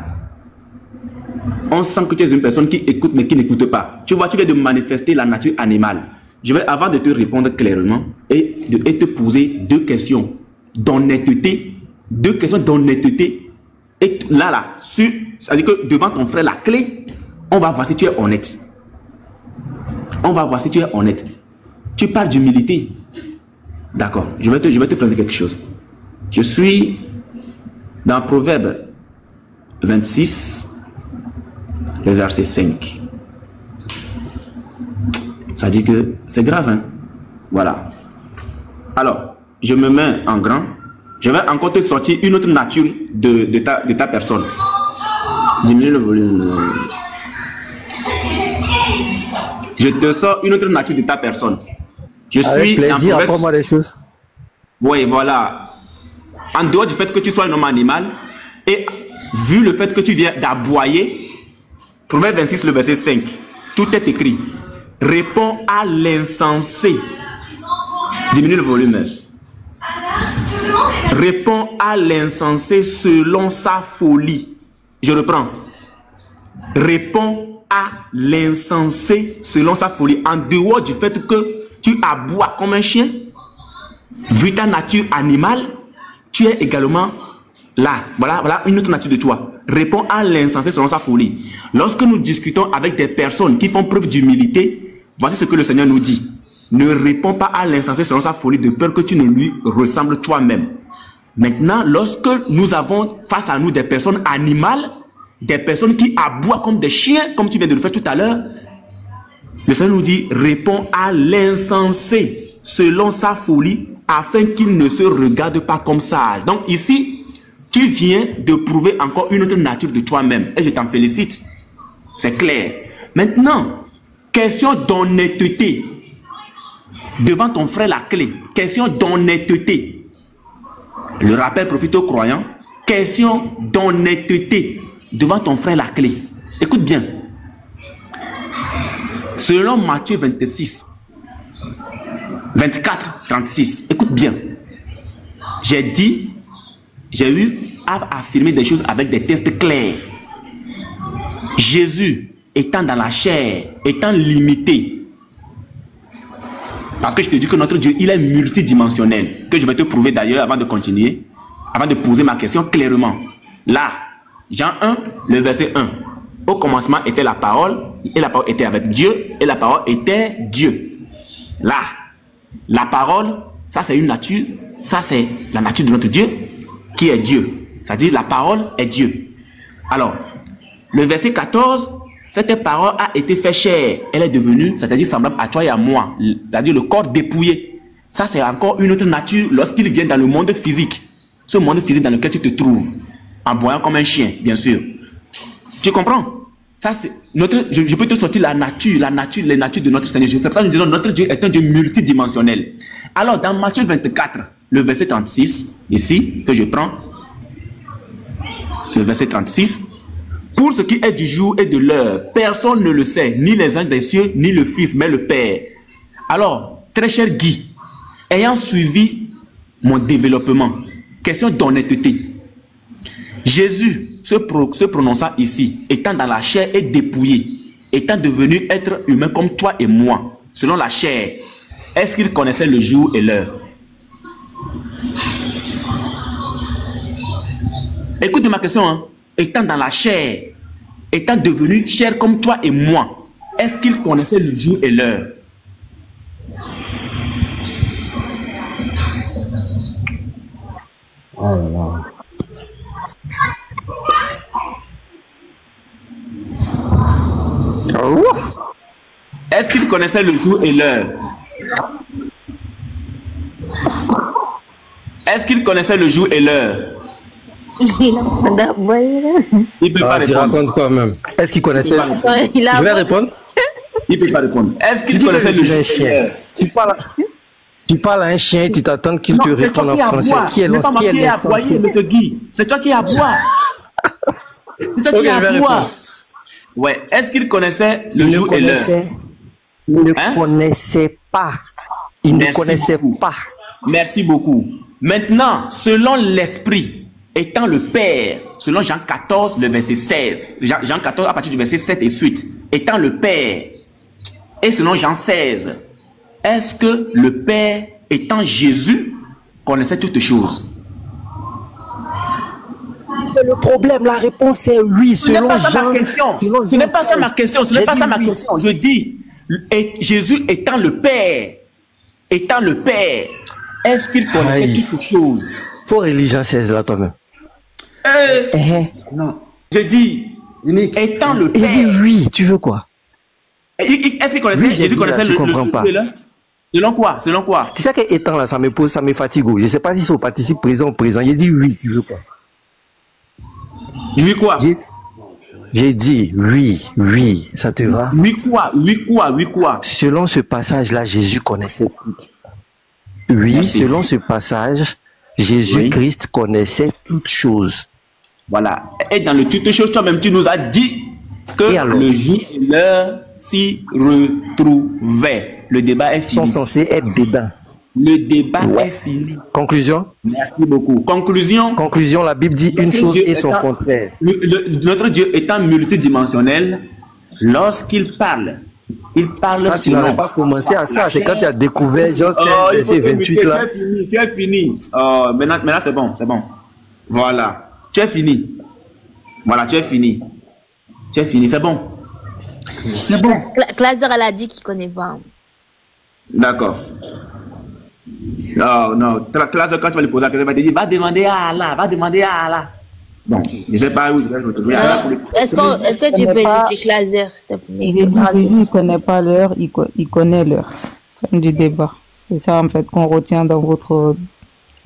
On sent que tu es une personne qui écoute mais qui n'écoute pas. Tu vois, tu viens de manifester la nature animale. Je vais, avant de te répondre clairement et te poser deux questions d'honnêteté. Et là, c'est-à-dire que devant ton frère, la clé, on va voir si tu es honnête. Tu parles d'humilité. D'accord, je vais te présenter quelque chose. Je suis dans Proverbe 26, le verset 5. Ça dit que c'est grave, hein? Voilà. Alors, je me mets en grand. Je vais encore te sortir une autre nature de ta personne. Diminue le volume. Je te sors une autre nature de ta personne. Je suis avec plaisir, apprends-moi des choses. Oui, voilà. En dehors du fait que tu sois un homme animal, et vu le fait que tu viens d'aboyer, Proverbe 26, le verset 5, tout est écrit. Réponds à l'insensé. Diminue le volume. Réponds à l'insensé selon sa folie. Je reprends. Réponds à l'insensé selon sa folie. En dehors du fait que tu aboies comme un chien, vu ta nature animale, tu es également là. Voilà une autre nature de toi. Réponds à l'insensé selon sa folie. Lorsque nous discutons avec des personnes qui font preuve d'humilité, voici ce que le Seigneur nous dit. Ne réponds pas à l'insensé selon sa folie de peur que tu ne lui ressembles toi-même. Maintenant, lorsque nous avons face à nous des personnes animales, des personnes qui aboient comme des chiens, comme tu viens de le faire tout à l'heure, le Seigneur nous dit, réponds à l'insensé selon sa folie, afin qu'il ne se regarde pas comme sage. Donc ici, tu viens de prouver encore une autre nature de toi-même. Et je t'en félicite. C'est clair. Maintenant, question d'honnêteté. Devant ton frère, la clé. Question d'honnêteté. Le rappel profite aux croyants. Question d'honnêteté. Devant ton frère, la clé. Écoute bien. Selon Matthieu 26, 24, 36. Écoute bien. J'ai eu à affirmer des choses avec des textes clairs. Jésus, étant dans la chair, étant limité, parce que je te dis que notre Dieu, il est multidimensionnel, que je vais te prouver d'ailleurs avant de continuer, avant de poser ma question clairement. Là, Jean 1, le verset 1. Au commencement était la parole, et la parole était avec Dieu, et la parole était Dieu. Là, la parole, ça c'est une nature, ça c'est la nature de notre Dieu, qui est Dieu. C'est-à-dire la parole est Dieu. Alors, le verset 14, cette parole a été faite chair. Elle est devenue, c'est-à-dire semblable à toi et à moi. C'est-à-dire le corps dépouillé. Ça, c'est encore une autre nature lorsqu'il vient dans le monde physique. Ce monde physique dans lequel tu te trouves, en boyant comme un chien, bien sûr. Tu comprends? Ça, c'est notre. Je peux te sortir les natures de notre Seigneur Jésus. C'est pour ça que nous disons notre Dieu est un Dieu multidimensionnel. Alors, dans Matthieu 24, le verset 36, ici, que je prends, le verset 36, pour ce qui est du jour et de l'heure, personne ne le sait, ni les anges des cieux, ni le Fils, mais le Père. Alors, très cher Guy, ayant suivi mon développement, question d'honnêteté, Jésus se prononçant ici, étant dans la chair et dépouillé, étant devenu être humain comme toi et moi, selon la chair, est-ce qu'il connaissait le jour et l'heure? Écoute ma question, hein. Étant dans la chair, étant devenu chair comme toi et moi, est-ce qu'il connaissait le jour et l'heure? Oh là là. Est-ce qu'il connaissait le jour et l'heure? Est-ce qu'il connaissait le jour et l'heure? Il peut pas répondre quoi même. Est-ce qu'il connaissait? Je vais répondre. Il peut pas répondre. Est-ce qu'il connaissait le jour et l'heure? Tu parles à un chien et tu t'attends qu'il te réponde en français. Qui est l'enfant? Monsieur Guy, c'est toi qui as à boire. C'est toi qui as à boire. Ouais. Est-ce qu'il connaissait le jour et l'heure? Il ne connaissait pas. Il ne connaissait pas. Merci beaucoup. Maintenant, selon l'esprit, étant le Père, selon Jean 14, le verset 16, Jean 14 à partir du verset 7 et suite, étant le Père, et selon Jean 16, est-ce que le Père, étant Jésus, connaissait toutes choses? Le problème, la réponse est oui. Ce n'est pas ça ma question. Ce n'est pas ça ma question. Ce n'est pas ça ma question. Je dis, Jésus étant le Père, est-ce qu'il connaissait toutes choses? Faut religion 16 là toi-même. Non. Je dis, étant le Père. Il dit oui, tu veux quoi? Est-ce qu'il connaissait? Jésus connaissait le comprends pas. Selon quoi? Selon quoi? C'est ça que étant là, ça me fatigue. Je ne sais pas si c'est au participe présent ou présent. Il dit oui, tu veux quoi? Oui quoi? J'ai dit oui, ça te va? Oui quoi? Selon ce passage-là, Jésus connaissait tout. Oui, merci. Selon ce passage, Jésus-Christ connaissait toutes choses. Voilà. Et dans le toutes choses, toi-même, tu nous as dit que le jour et l'heure s'y retrouvaient. Le débat est fini. Ils sont censés être dedans. Le débat est fini. Conclusion? Merci beaucoup. Conclusion, la Bible dit une chose et son contraire. Notre Dieu étant multidimensionnel, lorsqu'il parle, il parle tu n'avais pas commencé à ça, c'est quand tu as découvert verset 28 là. Tu as fini. Maintenant c'est bon. Voilà. Tu as fini. C'est bon. C'est bon. Clazer, elle a dit qu'il ne connaît pas. D'accord. Non. Classe, quand tu vas lui poser la question, il va te dire, va demander à Allah. Bon, je ne sais pas où je vais retrouver. Est-ce que tu peux laisser Clazer, s'il te plaît? Jésus ne connaît pas l'heure, il connaît l'heure. Fin du débat. C'est ça, en fait, qu'on retient dans votre...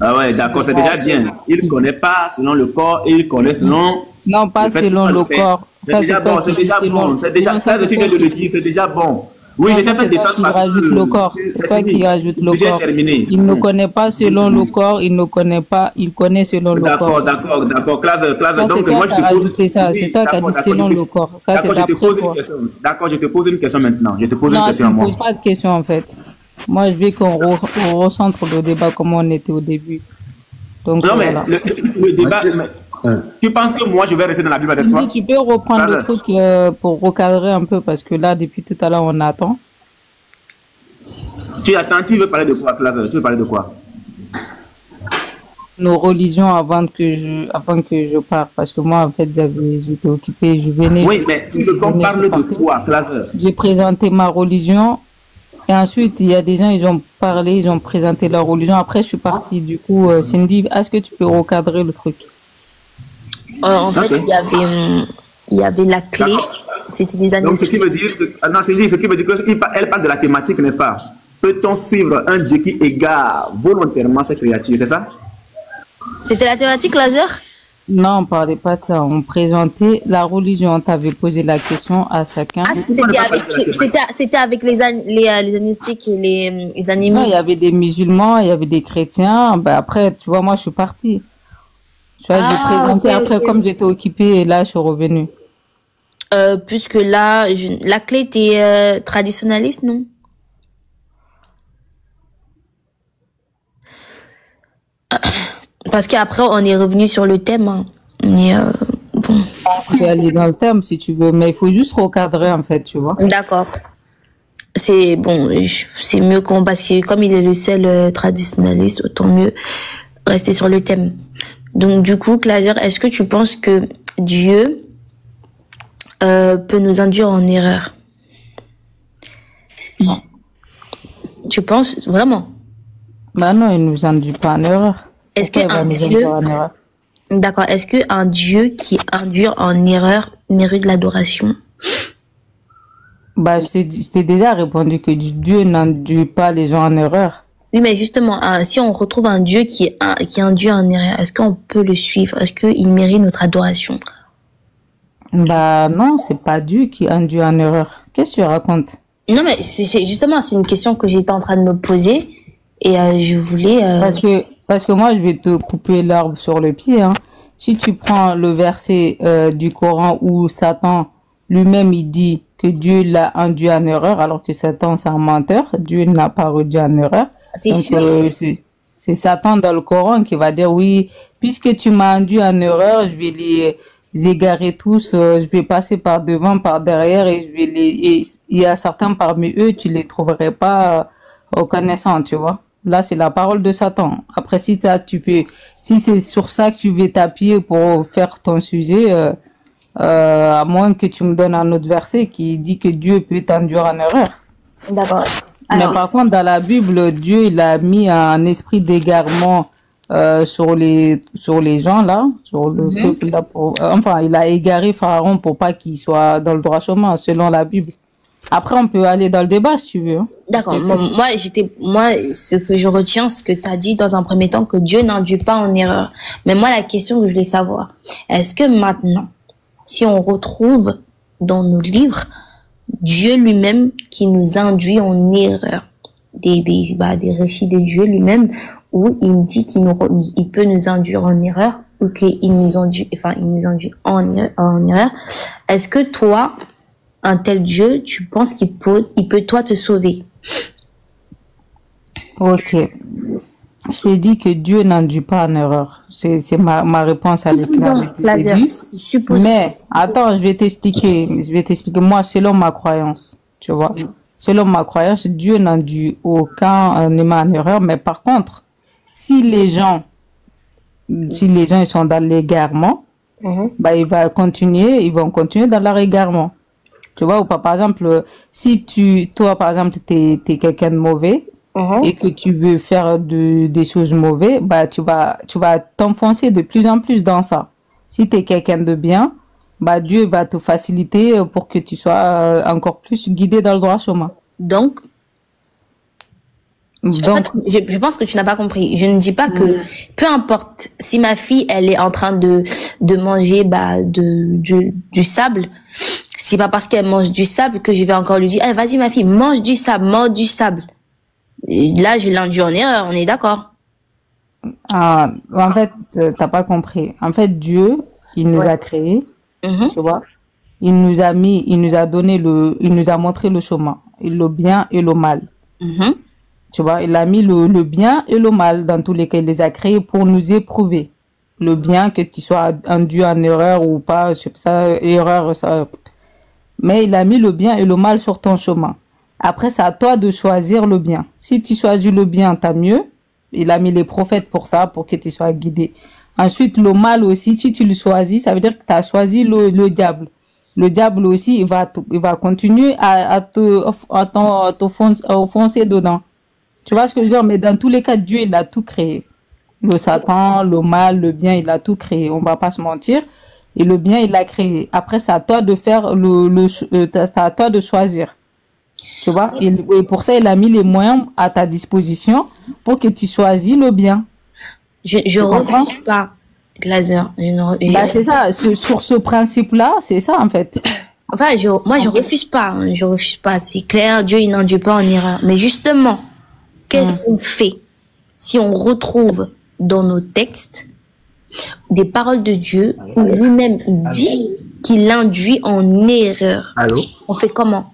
Ah ouais, d'accord, c'est déjà bien. Il ne connaît pas selon le corps, il connaît selon... Non, pas selon le corps. C'est déjà bon, c'est déjà bon. C'est déjà ça, tu viens de le dire, c'est déjà bon. Oui, j'ai fait descendre parce que le corps. C'est toi qui rajoute le corps. Il ne connaît pas selon le corps, il ne connaît pas, il connaît selon le corps. D'accord. Classe. Donc, moi, je te pose ça. C'est toi qui as dit selon le corps. Ça, c'est après toi. D'accord, je te pose une question maintenant. Non, tu ne poses pas de question, en fait. Moi, je veux qu'on recentre le débat comme on était au début. Donc, non, mais le débat... Tu penses que moi je vais rester dans la Bible avec toi? Tu peux reprendre le truc pour recadrer un peu parce que là depuis tout à l'heure on attend. Tu attends, tu veux parler de quoi, Classe? Tu veux parler de quoi? Nos religions avant que je parte parce que moi en fait j'étais occupée, je venais. Oui, mais tu veux qu'on parle de quoi, Classe? J'ai présenté ma religion et ensuite il y a des gens ils ont parlé, ils ont présenté leur religion. Après je suis partie. Du coup Cindy, est-ce que tu peux recadrer le truc? En fait, il y avait la clé. C'était des années. Donc, ce qui veut dire que, qu'elle parle de la thématique, n'est-ce pas? peut-on suivre un Dieu qui égare volontairement ses créatures, c'est ça? C'était la thématique, laser? Non, on parlait pas de ça. On présentait la religion. On t'avait posé la question à chacun. Ah, c'était avec les agnostiques et les animaux. Non, il y avait des musulmans, il y avait des chrétiens. Ben après, tu vois, moi, je suis partie. Tu vois, j'ai présenté après, comme j'étais occupée, et là, je suis revenue. Puisque là, la clé était traditionnaliste, non? Parce qu'après, on est revenu sur le thème. Hein. Mais bon. On peut aller dans le thème si tu veux, mais il faut juste recadrer, en fait, tu vois. D'accord. C'est bon, c'est mieux parce que comme il est le seul traditionnaliste, autant mieux rester sur le thème. Donc, du coup, Claser, est-ce que tu penses que Dieu peut nous induire en erreur? Non. Tu penses vraiment? Bah non, il nous induit pas en erreur. Est-ce qu'un Dieu, d'accord, est-ce qu'un Dieu qui induit en erreur mérite l'adoration? Bah, je t'ai déjà répondu que Dieu n'induit pas les gens en erreur. Oui, mais justement, si on retrouve un Dieu qui induit en erreur, est-ce qu'on peut le suivre? Est-ce qu'il mérite notre adoration? Bah non, c'est pas Dieu qui induit en erreur. Qu'est-ce que tu racontes? Non, mais justement, c'est une question que j'étais en train de me poser et je voulais... Parce que moi, je vais te couper l'herbe sur le pied. Hein. Si tu prends le verset du Coran où Satan lui-même, il dit que Dieu l'a induit en erreur, alors que Satan, c'est un menteur. Dieu n'a pas réduit en erreur. T'es sûr? C'est Satan dans le Coran qui va dire, oui, puisque tu m'as induit en erreur, je vais les égarer tous, je vais passer par devant, par derrière, et il y a certains parmi eux, tu les trouverais pas reconnaissants, tu vois. Là, c'est la parole de Satan. Après, si c'est sur ça que tu veux t'appuyer pour faire ton sujet, à moins que tu me donnes un autre verset qui dit que Dieu peut t'induire en erreur. D'accord. Mais par contre, dans la Bible, Dieu, il a mis un esprit d'égarement sur les gens là, sur le peuple là. Enfin, il a égaré Pharaon pour pas qu'il soit dans le droit chemin, selon la Bible. Après, on peut aller dans le débat si tu veux. Hein. D'accord. Moi, ce que je retiens, ce que tu as dit dans un premier temps, que Dieu n'induit pas en erreur. Mais moi, la question que je voulais savoir, est-ce que maintenant, si on retrouve dans nos livres Dieu lui-même qui nous induit en erreur, des récits de Dieu lui-même, où il dit il peut nous induire en erreur, ou qu'il nous induit en erreur, est-ce que toi, un tel Dieu, tu penses qu'il peut toi te sauver? Ok. Je t'ai dit que Dieu n'induit pas en erreur. C'est ma réponse à l'éclair. Mais attends, je vais t'expliquer. Moi, selon ma croyance, tu vois. Selon ma croyance, Dieu n'induit aucun élément en erreur. Mais par contre, si les gens ils sont dans l'égarement, bah ils vont continuer dans leur égarement. Tu vois, ou pas, par exemple, si toi, par exemple, t'es quelqu'un de mauvais, et que tu veux faire des choses mauvaises, bah, tu vas t'enfoncer de plus en plus dans ça. Si t'es quelqu'un de bien, bah, Dieu va te faciliter pour que tu sois encore plus guidé dans le droit chemin. Donc, en fait, je pense que tu n'as pas compris. Je ne dis pas que, peu importe, si ma fille, elle est en train de manger, du sable, c'est pas parce qu'elle mange du sable que je vais encore lui dire, hey, vas-y ma fille, mange du sable. Et là, je l'induis en erreur, on est d'accord? En fait, t'as pas compris. En fait, Dieu, il nous a créés, tu vois. Il nous a montré le chemin, le bien et le mal. Tu vois, il a mis le bien et le mal dans tous les cas. Il les a créés pour nous éprouver. Le bien, que tu sois induit en erreur ou pas, ça. Mais il a mis le bien et le mal sur ton chemin. Après, c'est à toi de choisir le bien. Si tu choisis le bien, t'as mieux. Il a mis les prophètes pour ça, pour que tu sois guidé. Ensuite, le mal aussi, si tu le choisis, ça veut dire que tu as choisi le diable. Le diable aussi, il va continuer à t'enfoncer dedans. Tu vois ce que je veux dire? Mais dans tous les cas, Dieu, il a tout créé. Le Satan, le mal, le bien, il a tout créé. On va pas se mentir. Et le bien, il l'a créé. Après, c'est à toi de faire c'est à toi de choisir. Tu vois, et pour ça, il a mis les moyens à ta disposition pour que tu choisis le bien. Je refuse pas, Glazer. Bah, c'est ça, sur ce principe-là, c'est ça, en fait. Enfin, moi, je refuse pas. Hein, je refuse pas. C'est clair, Dieu, il n'induit pas en erreur. Mais justement, qu'est-ce qu'on fait si on retrouve dans nos textes des paroles de Dieu où lui-même il dit qu'il induit en erreur? Allô? On fait comment?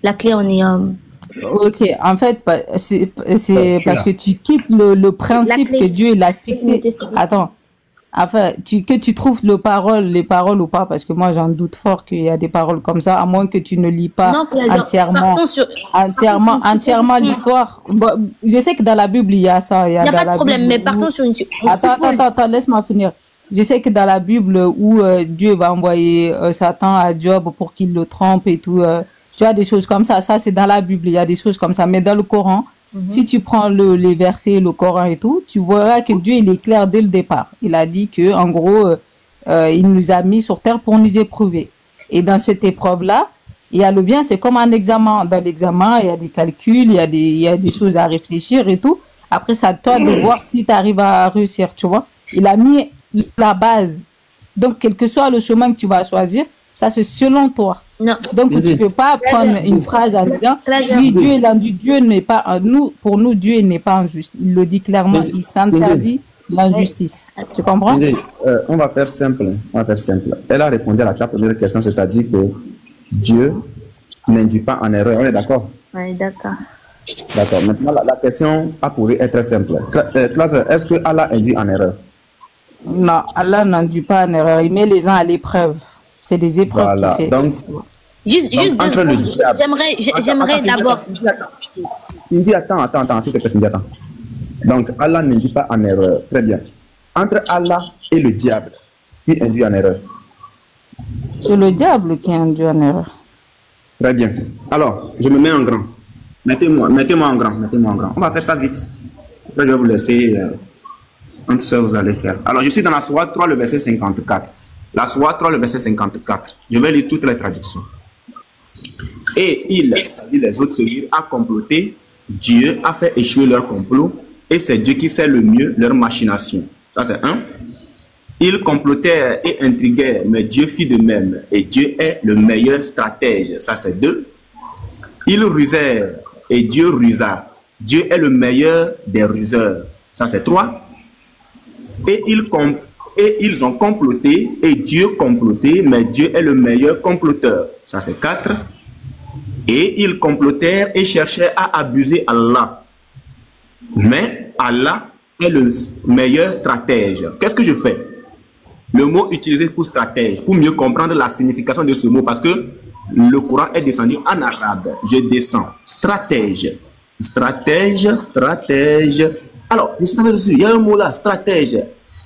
La clé en est... Ok, en fait, c'est parce que tu quittes le principe que Dieu l'a fixé. Attends. Enfin, que tu trouves les paroles ou pas, parce que moi j'en doute fort qu'il y a des paroles comme ça, à moins que tu ne lis pas entièrement l'histoire. Bon, je sais que dans la Bible il y a ça. Il y a pas de problème, mais partons sur une... Attends, laisse-moi finir. Je sais que dans la Bible où Dieu va envoyer Satan à Job pour qu'il le trompe et tout, tu as des choses comme ça. Ça c'est dans la Bible, il y a des choses comme ça. Mais dans le Coran, si tu prends les versets, le Coran et tout, tu verras que Dieu, il est clair dès le départ. Il a dit que, en gros, il nous a mis sur terre pour nous éprouver. Et dans cette épreuve-là, il y a le bien, c'est comme un examen. Dans l'examen, il y a des calculs, il y a des choses à réfléchir et tout. Après, c'est à toi de voir si tu arrives à réussir, tu vois. Il a mis la base. Donc, quel que soit le chemin que tu vas choisir, ça c'est selon toi. Non. Donc, tu ne peux pas prendre une phrase en disant oui, Dieu est l'induit, Dieu n'est pas pour nous, Dieu n'est pas injuste. Il le dit clairement, il s'interdit l'injustice. Tu comprends? On va faire simple. Elle a répondu à ta première question, c'est-à-dire que Dieu n'induit pas en erreur. On est d'accord? Oui, d'accord. D'accord. Maintenant, la question à poser est très simple. Classe, est-ce que Allah induit en erreur? Non, Allah n'induit pas en erreur. Il met les gens à l'épreuve. C'est des épreuves voilà. qu'il fait. Donc, j'aimerais d'abord... Cindy, attends, s'il te plaît, Cindy, attends. Donc, Allah n'induit pas en erreur. Très bien. Entre Allah et le diable, qui induit en erreur? C'est le diable qui induit en erreur. Très bien. Alors, je me mets en grand. Mettez-moi en grand. On va faire ça vite. Après, je vais vous laisser... entre ça, vous allez faire. Alors, je suis dans la Sourate 3, le verset 54. La Sourate 3, le verset 54. Je vais lire toutes les traductions. Et ils, c'est-à-dire les autres, se mirent à comploter. Dieu a fait échouer leur complot. Et c'est Dieu qui sait le mieux leur machination. Ça, c'est un. Ils complotèrent et intriguèrent, mais Dieu fit de même. Et Dieu est le meilleur stratège. Ça, c'est deux. Ils rusèrent et Dieu rusa. Dieu est le meilleur des ruseurs. Ça, c'est trois. Et ils ont comploté et Dieu comploté, mais Dieu est le meilleur comploteur. Ça, c'est 4. Et ils complotèrent et cherchaient à abuser Allah. Mais Allah est le meilleur stratège. Qu'est-ce que je fais? Le mot utilisé pour stratège, pour mieux comprendre la signification de ce mot, parce que le Coran est descendu en arabe. Je descends. Stratège. Alors, il y a un mot là, stratège.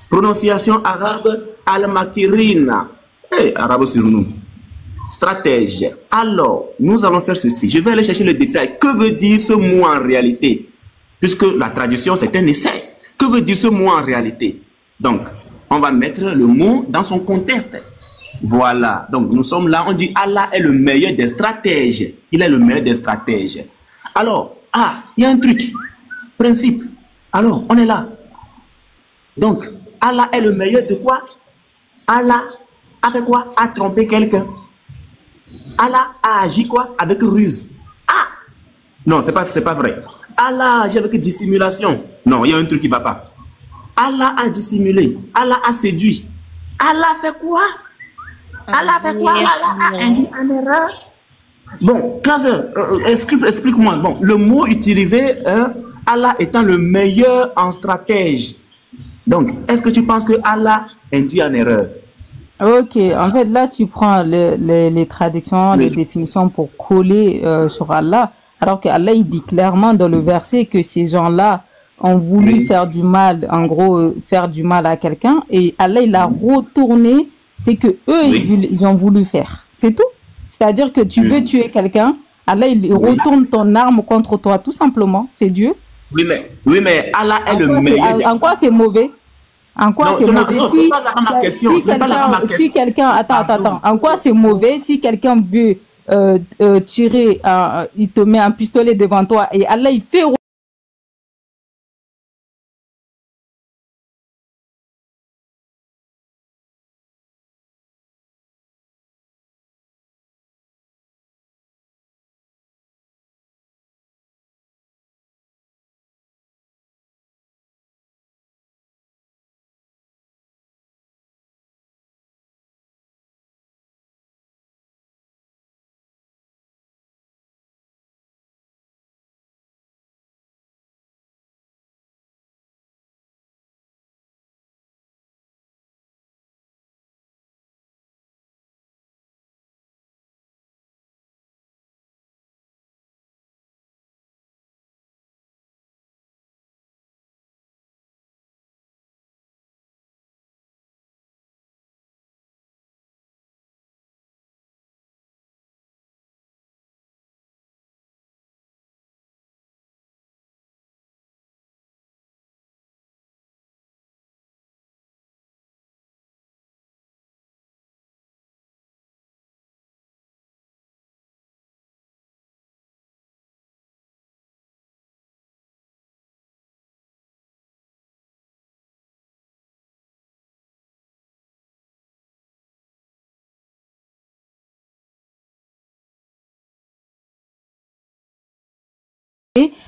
Prononciation arabe, al-makirina. Arabe sur nous. Stratège. Alors, nous allons faire ceci. Je vais aller chercher le détail. Que veut dire ce mot en réalité? Puisque la traduction, c'est un essai. Que veut dire ce mot en réalité? Donc, on va mettre le mot dans son contexte. Voilà. Donc, nous sommes là. On dit Allah est le meilleur des stratèges. Il est le meilleur des stratèges. Alors, il y a un truc. Principe. Alors, on est là. Donc, Allah est le meilleur de quoi? Allah a fait quoi? A trompé quelqu'un. Allah a agi quoi? Avec ruse. Non, c'est pas vrai. Allah a agi avec dissimulation. Non, il y a un truc qui ne va pas. Allah a dissimulé. Allah a séduit. Allah fait quoi? Allah a induit en erreur. Bon, classe, explique-moi. Bon, le mot utilisé, Allah étant le meilleur en stratège. Donc, est-ce que tu penses que Allah induit en erreur? Ok, en fait, là, tu prends les traductions, les définitions pour coller sur Allah, alors qu'Allah, il dit clairement dans le verset que ces gens-là ont voulu faire du mal, en gros, faire du mal à quelqu'un, et Allah, il a retourné ce que eux ils ont voulu faire. C'est tout. C'est-à-dire que tu veux tuer quelqu'un, Allah, il retourne ton arme contre toi, tout simplement. C'est Dieu. Oui, mais Allah est le meilleur. En quoi c'est mauvais? En quoi c'est mauvais? Si quelqu'un, attends, en quoi c'est mauvais si quelqu'un veut tirer, il te met un pistolet devant toi et Allah il fait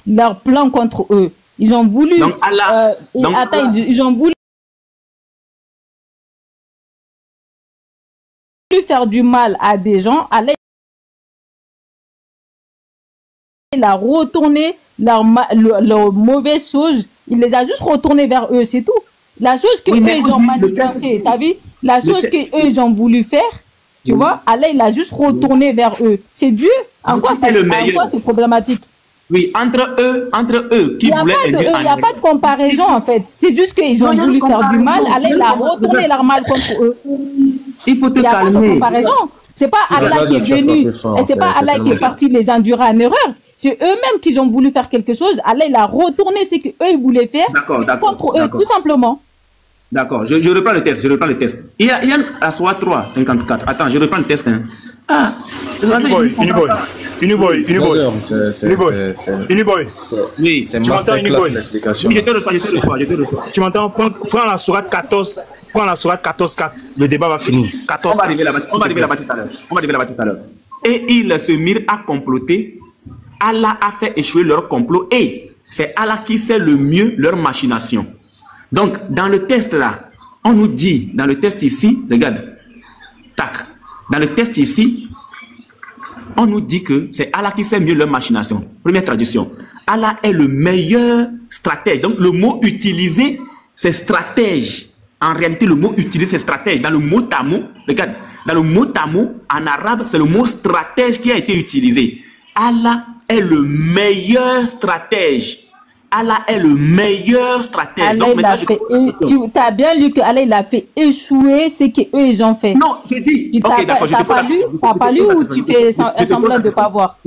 leur plan contre eux. Ils ont voulu. Donc, Allah, ils ont voulu faire du mal à des gens. Allah, il a retourné leur mauvaise chose. Il les a juste retournés vers eux, c'est tout. La chose que eux, ils ont manifestée, t'as vu? La chose que eux, ils ont voulu faire, tu vois, Allah, il a juste retourné vers eux. C'est Dieu. En quoi c'est problématique? Oui, entre eux qui voulaient induire en erreur. Il n'y a pas de comparaison en fait. C'est juste qu'ils ont voulu faire du mal. Allah, il a retourné leur mal contre eux. Il faut te calmer. Il n'y a pas de comparaison. C'est pas Allah qui est venu. Et c'est pas Allah qui est parti les induire en erreur. C'est eux-mêmes qui ont voulu faire quelque chose. Allah, il a retourné ce qu'eux, ils voulaient faire contre eux, tout simplement. D'accord, je reprends le test, Il y a la Sourate 3, 54. Attends, je reprends le test. Hein. Ah, Uniboy. Oui, c'est masterclass l'explication. Oui, je te reçois. Tu m'entends? Prends la Sourate 14, 4. Le débat va finir. 14, on va arriver là-bas tout à l'heure. Et ils se mirent à comploter. Allah a fait échouer leur complot et c'est Allah qui sait le mieux leur machination. Donc, dans le test là, on nous dit, dans le test ici, regarde, tac, dans le test ici, on nous dit que c'est Allah qui sait mieux leur machination. Première traduction. Allah est le meilleur stratège. Donc, le mot utilisé, c'est stratège. En réalité, le mot utilisé, c'est stratège. Dans le mot tamou, regarde, dans le mot tamou, en arabe, c'est le mot stratège qui a été utilisé. Allah est le meilleur stratège. Allah est le meilleur stratège. Allah, donc, tu as bien lu que Allah il a fait échouer ce qu'eux ils ont fait. Non, j'ai dit. Ok, d'accord. Tu n'as pas lu ou tu fais semblant de ne pas voir?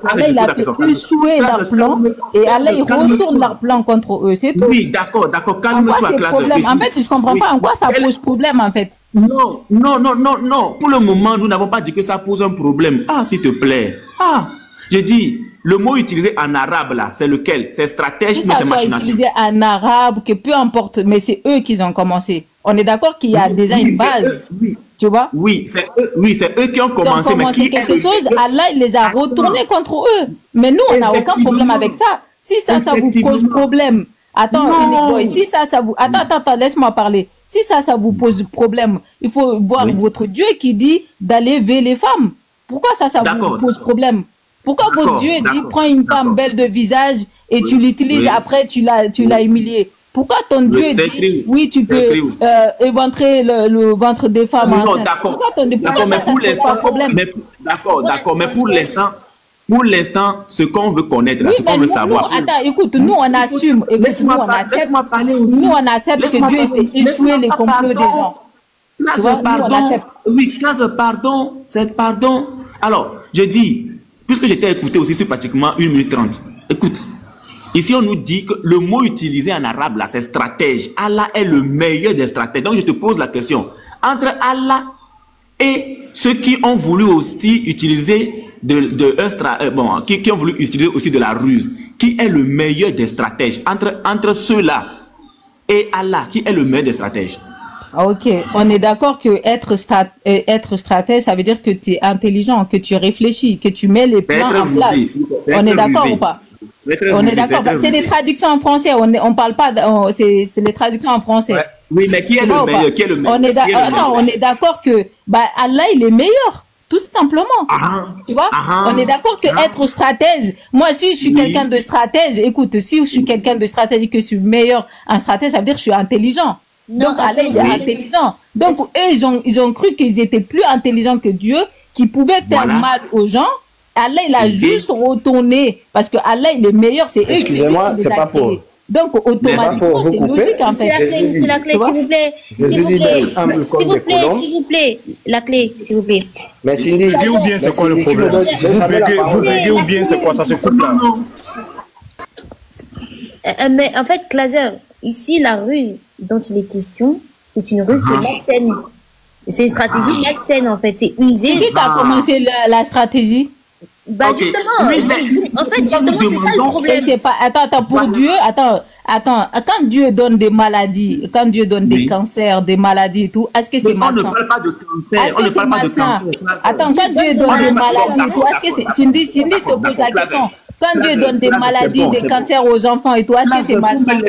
Allah il a fait échouer leur plan et Allah il retourne leur plan contre eux, c'est tout. Oui, d'accord. Calme-toi, classe. En fait, je ne comprends pas en quoi ça pose problème en fait. Non. Pour le moment, nous n'avons pas dit que ça pose un problème. Ah, s'il te plaît. Ah, j'ai dit. Le mot utilisé en arabe, là, c'est lequel? C'est stratège ou c'est machination? Utilisé en arabe, que peu importe, mais c'est eux qui ont commencé. On est d'accord qu'il y a déjà une base, tu vois? Oui, c'est eux qui ont commencé. Mais qui quelque chose, Allah, il les a retournés contre eux. Mais nous, on n'a aucun problème avec ça. Si ça vous pose problème, attends, si ça vous... Attends, laisse-moi parler. Si ça vous pose problème, il faut voir votre Dieu qui dit d'aller vers les femmes. Pourquoi ça vous pose problème? Pourquoi votre Dieu dit prends une femme belle de visage et tu l'utilises après tu l'as humiliée? Pourquoi ton Dieu dit oui tu peux éventrer le ventre des femmes enceintes? Pourquoi ton Dieu pose pas de problème? D'accord, mais pour l'instant, ce qu'on veut connaître, ce qu'on veut savoir. Attends, écoute, nous on assume, nous on accepte que Dieu fait échouer les complots des gens. Tu vois, nous on accepte. Oui, pardon. Alors, je dis. Puisque j'étais écouté aussi sur pratiquement 1 minute 30. Écoute, ici on nous dit que le mot utilisé en arabe là, c'est stratège. Allah est le meilleur des stratèges. Donc je te pose la question. Entre Allah et ceux qui ont voulu aussi utiliser qui ont voulu utiliser aussi de la ruse, qui est le meilleur des stratèges entre ceux-là et Allah, qui est le meilleur des stratèges? Ok, on est d'accord que être stratège, ça veut dire que tu es intelligent, que tu réfléchis, que tu mets les plans en place. On est d'accord ou pas? On est d'accord. C'est des traductions en français. On parle pas. C'est les traductions en français. Ouais. Oui, mais qui est le meilleur? Qui est le meilleur? On est d'accord que Allah il est meilleur. Tout simplement. Tu vois? On est d'accord que être stratège. Moi, si je suis quelqu'un de stratège, écoute, si je suis quelqu'un de stratège et que je suis meilleur en stratège, ça veut dire que je suis intelligent. Donc Allah il est intelligent. Donc eux ils ont cru qu'ils étaient plus intelligents que Dieu, qu'ils pouvaient faire mal aux gens. Allah il a juste retourné parce que Allah il est meilleur, c'est eux qui Excusez-moi, c'est pas faux. Donc automatiquement c'est logique en fait. C'est la clé, s'il vous plaît. S'il vous plaît. La clé, s'il vous plaît. Mais Cindy, vous buguez ou bien c'est quoi le problème? Vous buguez ou bien c'est quoi? Ça se coupe là. Mais en fait, Claser, ici la ruse dont il est question, c'est une ruse qui est malsaine. C'est une stratégie malsaine en fait, c'est usé. Qui a commencé la stratégie? Justement, en fait, justement, c'est ça le problème. C'est pas, attends, pour Dieu, attends, quand Dieu donne des maladies, quand Dieu donne des cancers, des maladies et tout, est-ce que c'est malsain? On ne parle pas de cancer. Est-ce que c'est malsain? Attends, quand Dieu donne des maladies et tout, est-ce que c'est, Cindy se pose la question. Quand Dieu donne des maladies, des cancers aux enfants et tout, est-ce que c'est malsain? Vous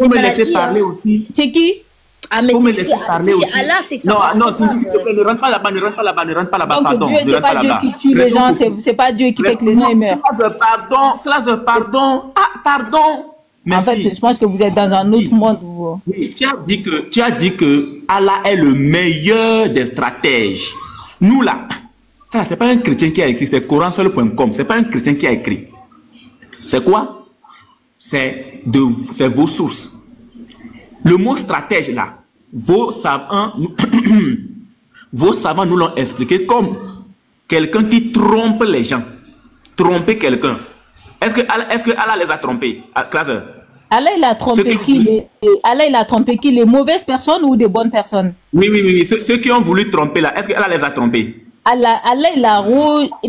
me laissez parler aussi. C'est qui? Ah, mais c'est Allah, c'est que ça. Non, ne rentre pas là-bas, pardon. Donc Dieu, c'est pas Dieu qui tue les gens, c'est pas Dieu qui fait que les gens meurent. Pardon. En fait, je pense que vous êtes dans un autre monde. Oui, tu as dit que Allah est le meilleur des stratèges. Nous là, ça, c'est pas un chrétien qui a écrit, c'est coranseul.com, c'est pas un chrétien qui a écrit. C'est quoi? C'est vos sources. Le mot stratège là, vos savants nous l'ont expliqué comme quelqu'un qui trompe les gens. Tromper quelqu'un. Est-ce que Allah les a trompés? Allah il a trompé qui? Allah il a trompé qui? Les mauvaises personnes ou des bonnes personnes? Oui. Ceux qui ont voulu tromper là, est-ce que Allah les a trompés? Allah il a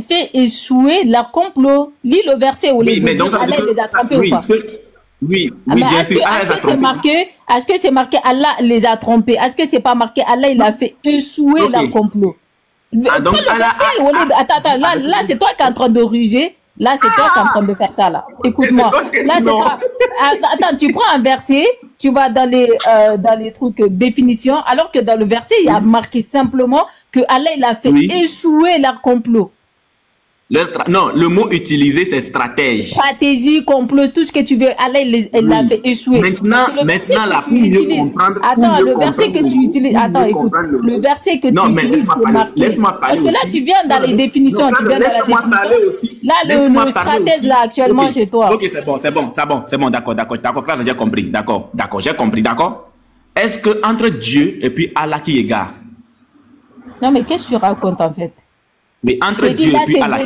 fait échouer leur complot. Lis le verset où Allah les a trompés ou pas? Oui, bien sûr. Est-ce que c'est marqué Allah les a trompés? Est-ce que c'est pas marqué Allah il a fait échouer leur complot? Attends, là c'est toi qui es en train de ruser. Là c'est toi qui es en train de faire ça là. Écoute-moi. Là c'est toi. Attends, tu prends un verset, tu vas dans les trucs définition, alors que dans le verset il y a marqué simplement que Allah il a fait échouer leur complot. Non, le mot utilisé, c'est stratège. Stratégie, complot, tout ce que tu veux. Allah, il l'a fait échouer. Maintenant, là, pour mieux comprendre. Attends, le verset que tu utilises. Attends, écoute. Le verset que tu utilises, c'est marqué. Parce que là, tu viens dans les définitions. Tu viens dans la définition. Là, le stratège, là, actuellement, chez toi. Ok, c'est bon, d'accord, là, j'ai compris. D'accord, j'ai compris, d'accord. Est-ce que entre Dieu et puis Allah qui égare? Non, mais qu'est-ce que tu racontes, en fait? Mais entre Dieu et puis Allah.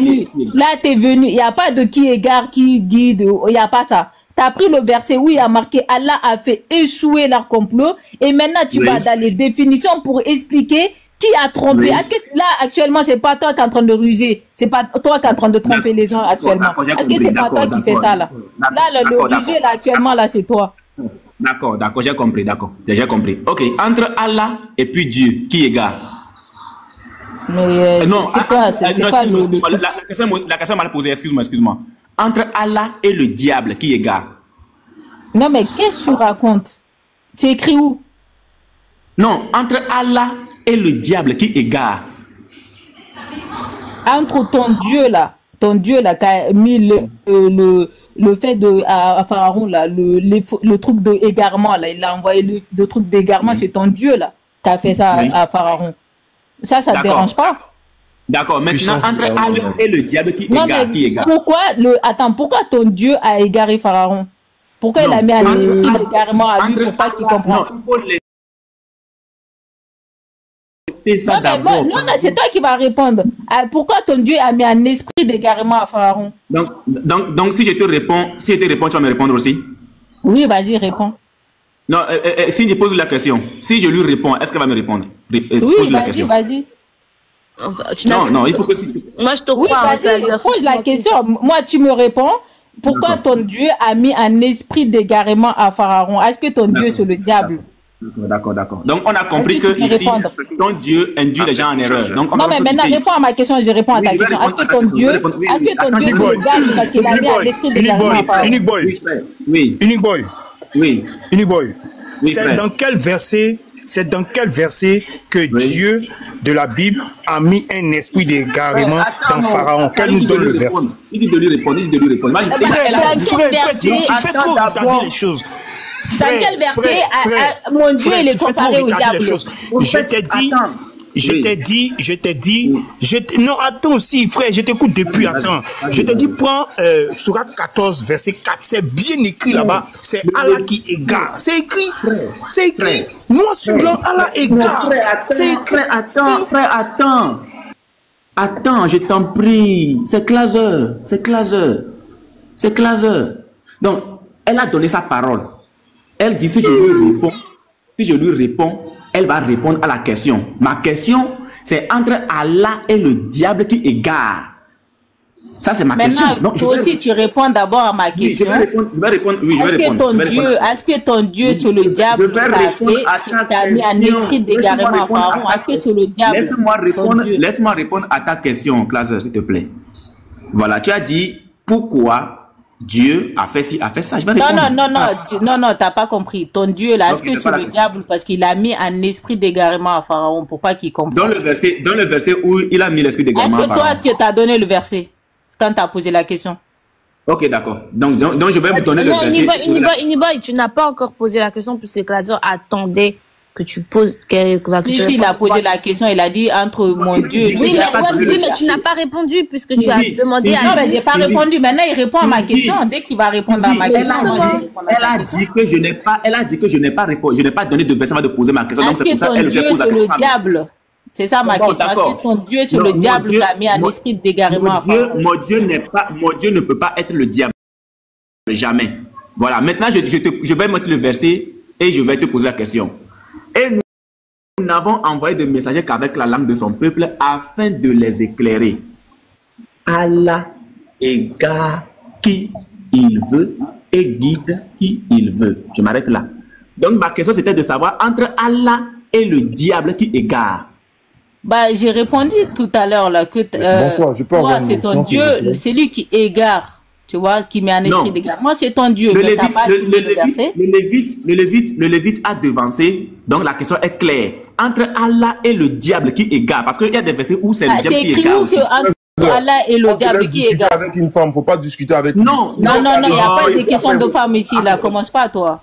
Là, tu es venu. Il n'y a pas de qui égare, qui guide. Il n'y a pas ça. Tu as pris le verset où il y a marqué Allah a fait échouer leur complot. Et maintenant, tu vas dans les définitions pour expliquer qui a trompé. Est-ce que là, actuellement, c'est pas toi qui es en train de ruser? C'est pas toi qui es en train de tromper les gens actuellement? Est-ce que c'est pas toi qui fais ça là? Là, le ruser là, actuellement, là, c'est toi. D'accord, j'ai compris, j'ai compris. Ok, entre Allah et puis Dieu, qui égare? Mais non, c'est quoi la question mal posée, excuse-moi. Entre Allah et le diable, qui égare? Non, mais qu'est-ce que tu racontes? C'est écrit où? Non, entre Allah et le diable, qui égare? Entre ton Dieu là, qui a mis le fait de à Pharaon là, le truc de égarement là, il a envoyé le truc d'égarement, c'est ton Dieu là qui a fait ça à Pharaon. Ça te dérange pas? D'accord. Maintenant, entre Allah et le diable, qui égare? Pourquoi ton Dieu a égaré Pharaon? Pourquoi il a mis un esprit d'égarement à lui pour pas qu'il comprenne? Non, c'est toi qui vas répondre. Pourquoi ton Dieu a mis un esprit d'égarement à Pharaon? Donc si je te réponds, tu vas me répondre aussi? Oui, vas-y, réponds. Non, si je pose la question, si je lui réponds, est-ce qu'elle va me répondre? Oui, vas-y. Non, il faut que... Moi, je te crois. Pose la question. Moi, tu me réponds. Pourquoi ton Dieu a mis un esprit d'égarement à Pharaon? Est-ce que ton Dieu, c'est le diable? D'accord. Donc, on a compris que ici, ton Dieu induit les gens en erreur. Donc, non, mais maintenant, réponds à ma question, je réponds à ta question. Est-ce que ton Dieu, c'est le diable parce qu'il a mis un esprit d'égarement à Pharaon? Unique boy. Oui. Unique boy. Oui. Unique boy. C'est dans quel verset que Dieu de la Bible a mis un esprit d'égarement dans Pharaon? Qu'elle nous donne le verset. Il dit de lui répondre. Frère, tu fais trop retarder les choses. Dans quel verset mon Dieu il est comparé au diable? Je t'ai dit, non, attends aussi, frère, je t'écoute depuis, attends. Je t'ai dit, prends Sourate 14, verset 4, c'est bien écrit là-bas, c'est Allah qui égare. C'est écrit. Moi, je suis blanc, Allah égare. C'est écrit. Frère, attends, je t'en prie. C'est Claser. Donc, elle a donné sa parole. Elle dit, si je lui réponds, elle va répondre à la question. Ma question, c'est entre Allah et le diable qui égare. Ça, c'est ma question. Donc, toi aussi, tu réponds d'abord à ma question. Je vais répondre. Est-ce que ton Dieu, sur le diable, t'a mis un esprit d'égarement à Pharaon? Est-ce que sur le diable... Laisse-moi répondre à ta question, Claser, s'il te plaît. Voilà, tu as dit, pourquoi Dieu a fait ci, a fait ça. Je vais répondre. Non, t'as pas compris. Ton Dieu, là, est-ce que c'est le diable parce qu'il a mis un esprit d'égarement à Pharaon pour pas qu'il comprenne? Dans le verset où il a mis l'esprit d'égarement à Pharaon. Est-ce que toi, tu t'as donné le verset quand tu as posé la question? Ok, d'accord. Donc, je vais vous donner le verset. Iniboy, tu n'as pas encore posé la question puisque Claser attendait que tu poses. Si il a posé la question, il a dit entre mon Dieu et oui, mais tu n'as pas répondu puisque tu as demandé à... Non, mais j'ai pas répondu. Maintenant, il répond à ma question. Dès qu'il va répondre à ma question, elle a dit que je n'ai pas répondu. Je n'ai pas donné de verset avant de poser ma question. Est-ce que ton Dieu, c'est le diable? C'est ça ma question. Est-ce que ton Dieu, c'est le diable qui a mis un esprit d'égarement à Pharaon? Mon Dieu ne peut pas être le diable. Jamais. Voilà. Maintenant, je vais mettre le verset et je vais te poser la question. Et nous n'avons envoyé de messagers qu'avec la langue de son peuple afin de les éclairer. Allah égare qui il veut et guide qui il veut. Je m'arrête là. Donc ma question c'était de savoir entre Allah et le diable qui égare. Bah, j'ai répondu tout à l'heure là que bonsoir, je peux avoir c'est ton Dieu, c'est lui qui égare. Tu vois, qui met un esprit d'égarement. Moi, c'est ton Dieu. Le Lévite a devancé. Donc, la question est claire. Entre Allah et le diable qui égare. Parce qu'il y a des versets où c'est le diable qui égare. C'est écrit où que Allah et le diable qui égare. Avec une femme, faut pas discuter avec lui. Non, il n'y a pas de question de femme ici. Là, commence pas, toi.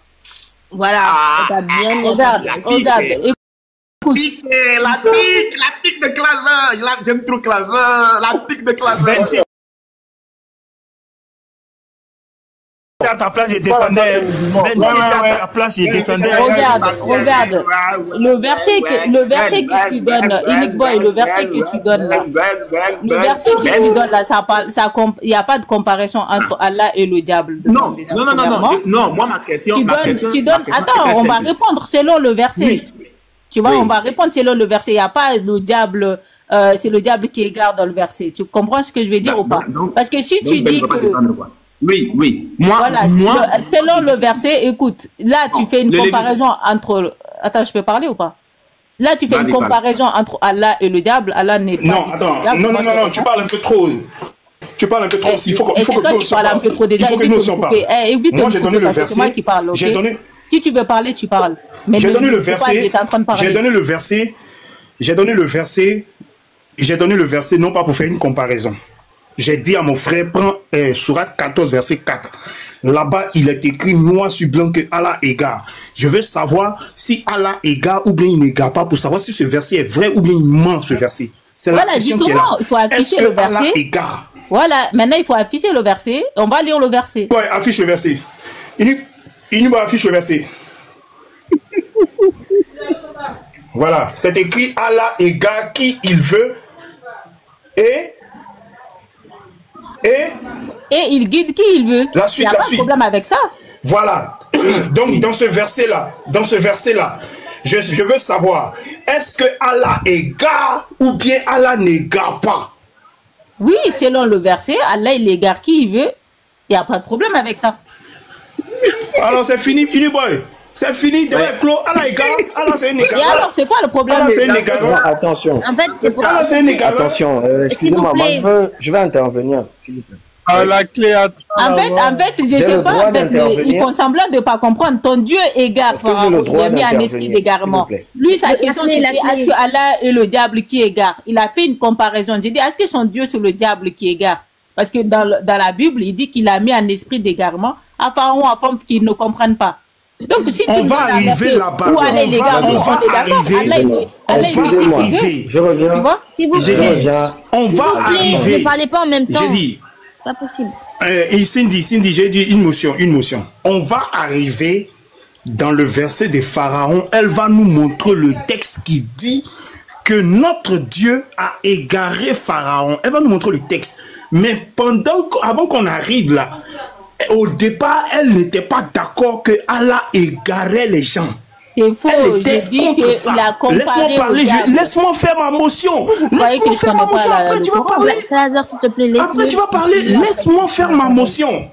Voilà. Regarde. Écoute. La pique de Claser. J'aime trop Claser. La pique de Claser. À ta place, je descendais. À ta place, je descendais. Regarde. Le verset que tu donnes, Unique Boy, le verset que tu donnes là. Le verset que tu donnes là, il n'y a pas de comparaison entre Allah et le diable. Non, moi, ma question. Attends, on va répondre selon le verset. Tu vois, on va répondre selon le verset. Il n'y a pas le diable, c'est le diable qui égare dans le verset. Tu comprends ce que je veux dire ou pas? Parce que si tu dis que... Oui. Moi, selon le verset, écoute, là, tu fais une comparaison entre... Attends, je peux parler ou pas? Là, tu fais une comparaison entre Allah et le diable. Allah n'est pas... Non, attends. Non, tu parles un peu trop. Il faut que nous parles un peu trop déjà. Il faut que nous aussi on parle. Moi, j'ai donné le verset. C'est moi qui parle, ok? Si tu veux parler, tu parles. J'ai donné le verset. J'ai donné le verset, non pas pour faire une comparaison. J'ai dit à mon frère, prends Sourate 14, verset 4. Là-bas, il est écrit noir sur blanc que Allah égare. Je veux savoir si Allah égare ou bien il n'égare pas, pour savoir si ce verset est vrai ou bien il ment ce verset. C'est la question qui est là. Il faut afficher le verset. Allah égare? Voilà, maintenant il faut afficher le verset. On va lire le verset. Ouais, affiche le verset. Il nous affiche le verset. Voilà, c'est écrit Allah égare qui il veut et il guide qui il veut. La suite, il n'y a pas de problème avec ça. Voilà. Donc dans ce verset là, Je veux savoir, est-ce que Allah égare ou bien Allah n'égare pas? Oui, selon le verset, Allah il égare qui il veut. Il n'y a pas de problème avec ça. Alors c'est fini, Uniboy. C'est fini, clos. Allah égare. Allah c'est un égare. Et alors, c'est quoi le problème? Allah c'est un égare. Attention. En fait, c'est pour Allah c'est un égare. Attention, excusez-moi, moi je veux intervenir, s'il vous plaît. La clé à... En fait, je sais pas, ils font semblant de ne pas comprendre. Ton Dieu égare, il a mis un esprit d'égarement. Lui, sa question, c'était est-ce que Allah est le diable qui égare? Il a fait une comparaison. J'ai dit, est-ce que son Dieu, c'est le diable qui égare? Parce que dans la Bible, il dit qu'il a mis un esprit d'égarement à Pharaon, à femme qui ne comprennent pas. Donc, si on va arriver là-bas. On va arriver. Je reviens. On va arriver. Ne parlez pas en même temps. J'ai dit. C'est pas possible. Et Cindy, j'ai dit une motion. On va arriver dans le verset de Pharaon. Elle va nous montrer le texte qui dit que notre Dieu a égaré Pharaon. Elle va nous montrer le texte. Mais avant qu'on arrive là, au départ, elle n'était pas d'accord que Allah égarait les gens. C'est faux. Elle était contre ça. Laisse-moi parler, laisse-moi faire ma motion. Laisse-moi faire ma motion, après tu vas parler. S'il te plaît, après tu vas parler, laisse-moi faire ma motion.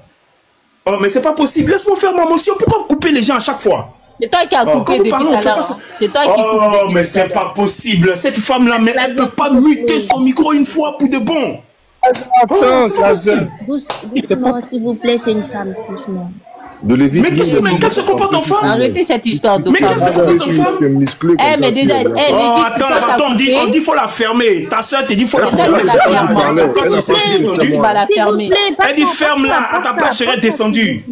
Oh, mais c'est pas possible, laisse-moi faire ma motion. Pourquoi vous coupez les gens à chaque fois? C'est toi qui as coupé depuis tout à l'heure. C'est toi qui Oh, mais c'est pas possible. Cette femme-là, mais elle peut pas muter son micro une fois pour de bon. Doucement, s'il vous plaît, c'est une femme, doucement. Mais qu'est-ce que se comporte en femme? Arrêtez cette histoire de femme. Mais qu'est-ce que se comporte en femme? Eh, mais déjà, attends, on dit faut la fermer. Ta soeur te dit faut la fermer. Elle dit ferme-la, à ta place serait descendue.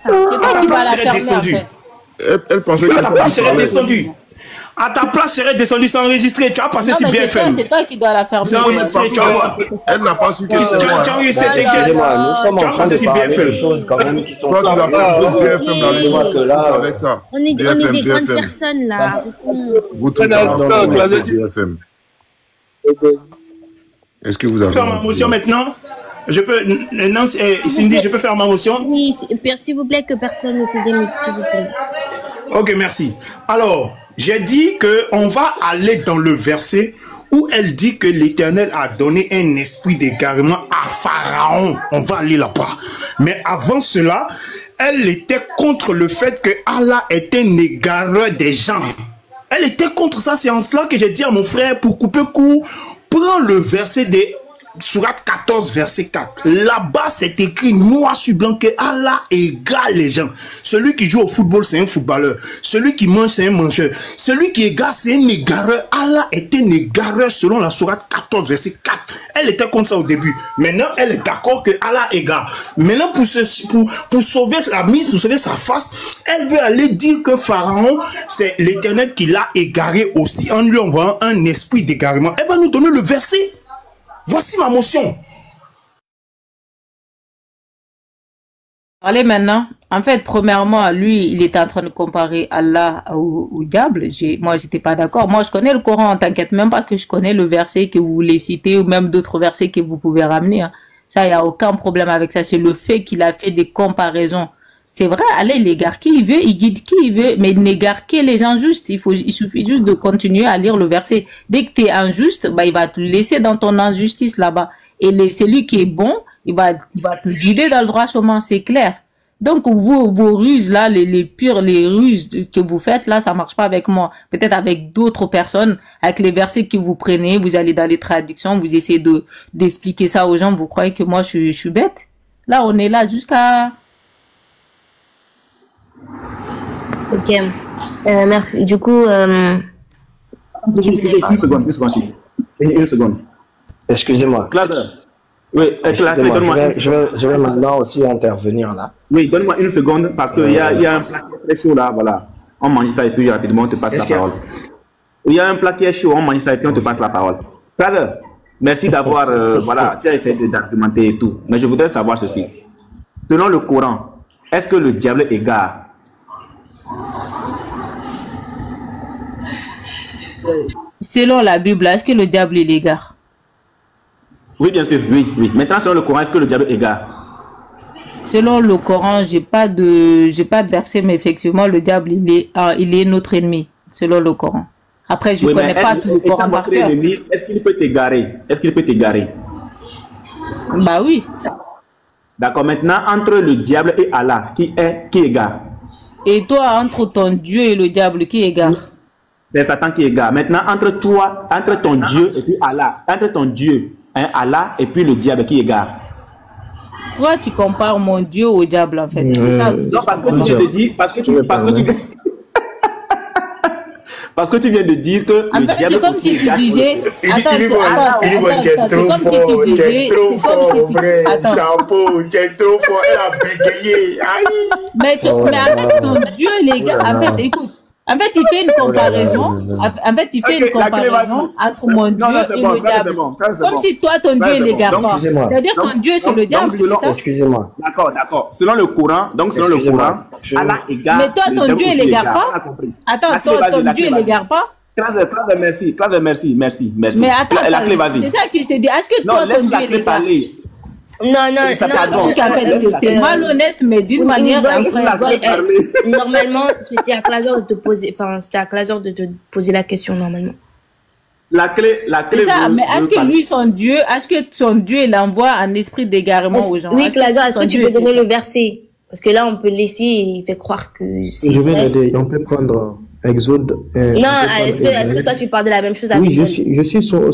C'est toi qui vas la fermer. Elle pensait que ta place serait descendue. À ta place serait descendue, c'est enregistré. Tu as passé si bien fait. C'est toi qui dois la fermer. C'est enregistré, tu vois. Elle n'a pas su que tu as enregistré, t'inquiète. Tu as passé si bien fait. Toi, tu l'as pas bien fait dans les mots avec ça. On est des grandes personnes là. Vous tous dans BFM. Est-ce que vous avez faire ma motion maintenant? Je peux, non, Cindy, je peux faire ma motion? Oui, s'il vous plaît, que personne ne se démute, s'il vous plaît. Ok, merci. Alors, j'ai dit qu'on va aller dans le verset où elle dit que l'Éternel a donné un esprit d'égarement à Pharaon. On va aller là-bas. Mais avant cela, elle était contre le fait que Allah est un égareur des gens. Elle était contre ça. C'est en cela que j'ai dit à mon frère, pour couper court, prends le verset de Sourate 14, verset 4. Là-bas, c'est écrit noir sur blanc que Allah égare les gens. Celui qui joue au football, c'est un footballeur. Celui qui mange, c'est un mangeur. Celui qui égare, c'est un égareur. Allah est un égareur selon la Sourate 14, verset 4. Elle était contre ça au début. Maintenant, elle est d'accord que Allah égare. Maintenant, pour sauver la mise, pour sauver sa face, elle veut aller dire que Pharaon, c'est l'Éternel qui l'a égaré aussi en lui envoyant un esprit d'égarement. Elle va nous donner le verset. Voici ma motion. Allez maintenant. En fait, premièrement, lui, il était en train de comparer Allah au diable. Moi, j'étais pas d'accord. Moi, je connais le Coran. T'inquiète même pas que je connais le verset que vous voulez citer ou même d'autres versets que vous pouvez ramener. Hein. Ça, il n'y a aucun problème avec ça. C'est le fait qu'il a fait des comparaisons. C'est vrai, Allah, il égare qui il veut, il guide qui il veut, mais il n'égare que les injustes. Il suffit juste de continuer à lire le verset. Dès que tu es injuste, bah, il va te laisser dans ton injustice là-bas. Et celui qui est bon, il va te guider dans le droit chemin, c'est clair. Donc, vos ruses là, les ruses que vous faites là, ça marche pas avec moi. Peut-être avec d'autres personnes, avec les versets que vous prenez, vous allez dans les traductions, vous essayez d'expliquer ça aux gens, vous croyez que moi je suis bête? Là, on est là jusqu'à... Ok, merci. Du coup, une seconde. Excusez-moi. Oui, je vais maintenant aussi intervenir là. Oui, donne-moi une seconde parce qu'il y a un plat qui est très chaud là, voilà. On mange ça et puis rapidement on te passe la parole. Il y a un plat qui est chaud, on mange ça et puis on te passe la parole. Frère, merci d'avoir, voilà, tu as essayé d'argumenter et tout. Mais je voudrais savoir ceci. Selon le Coran, est-ce que le diable égare? Selon la Bible, est-ce que le diable il égare? Oui, bien sûr, oui. Maintenant, selon le Coran, est-ce que le diable égare? Selon le Coran, j'ai pas de verset, mais effectivement, le diable, il est notre ennemi. selon le Coran. Après, je ne connais pas tout le Coran par cœur. Est-ce qu'il peut t'égarer? Est-ce qu'il peut t'égarer? Bah oui. D'accord, maintenant, entre le diable et Allah, qui égare? Et toi, entre ton Dieu et le diable, qui égare? C'est Satan qui égare. Maintenant, entre toi, entre ton Dieu et puis Allah, entre ton Dieu, Allah et puis le diable, qui égare? Pourquoi tu compares mon Dieu au diable, en fait? C'est ça. Non, parce que tu viens de dire, parce que tu viens de dire que le diable... C'est comme si tu disais... Attends, c'est comme si tu disais... C'est comme si tu... Attends. Chapeau, tu es trop fort, elle a bégayé. Mais en fait, ton Dieu, les gars, en fait, écoute. En fait, il fait une comparaison. En fait, il fait une comparaison entre mon Dieu et le diable. Comme si toi, ton Dieu, il n'égare pas. C'est-à-dire ton Dieu, c'est le diable, c'est ça? Excusez-moi. D'accord. Selon le Coran, Allah égare. Mais toi, ton Dieu, il n'égare pas? Attends, toi, ton Dieu, il n'égare pas? Merci. Mais attends, c'est ça que je te dis. Est-ce que toi, ton Dieu, il égare? Non. T'es malhonnête, mais d'une manière. Normalement, c'était à Clazer de te poser. Enfin, c'était à Clazer de te poser la question normalement. La clé. C'est ça. Mais est-ce que lui, son Dieu, il envoie un esprit d'égarement aux gens? Oui, Clazer, est-ce que tu peux donner le verset? Parce que là, on peut laisser. Il fait croire que. Je vais l'aider. On peut prendre. Exode. Non, est-ce que toi tu parles de la même chose avec lui? Oui, je suis son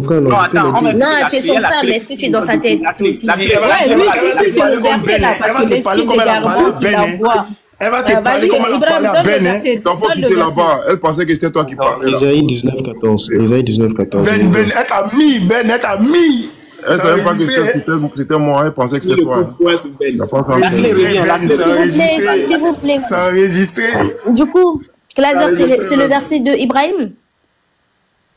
frère. Non, attends, non, tu es son frère, mais est-ce que tu es dans sa tête? Oui, c'est le verset là, parce que l'esprit d'égarement qu'il envoie. Elle va te parler comme elle a parlé à Ben. L'enfant qui était là-bas, elle pensait que c'était toi qui parlais. Isaïe 19:14. Ben, elle t'a mis. Elle savait pas que c'était moi, elle pensait que c'était toi. S'il vous plaît. C'est enregistré. Du coup, Clazer, c'est le verset de Ibrahim?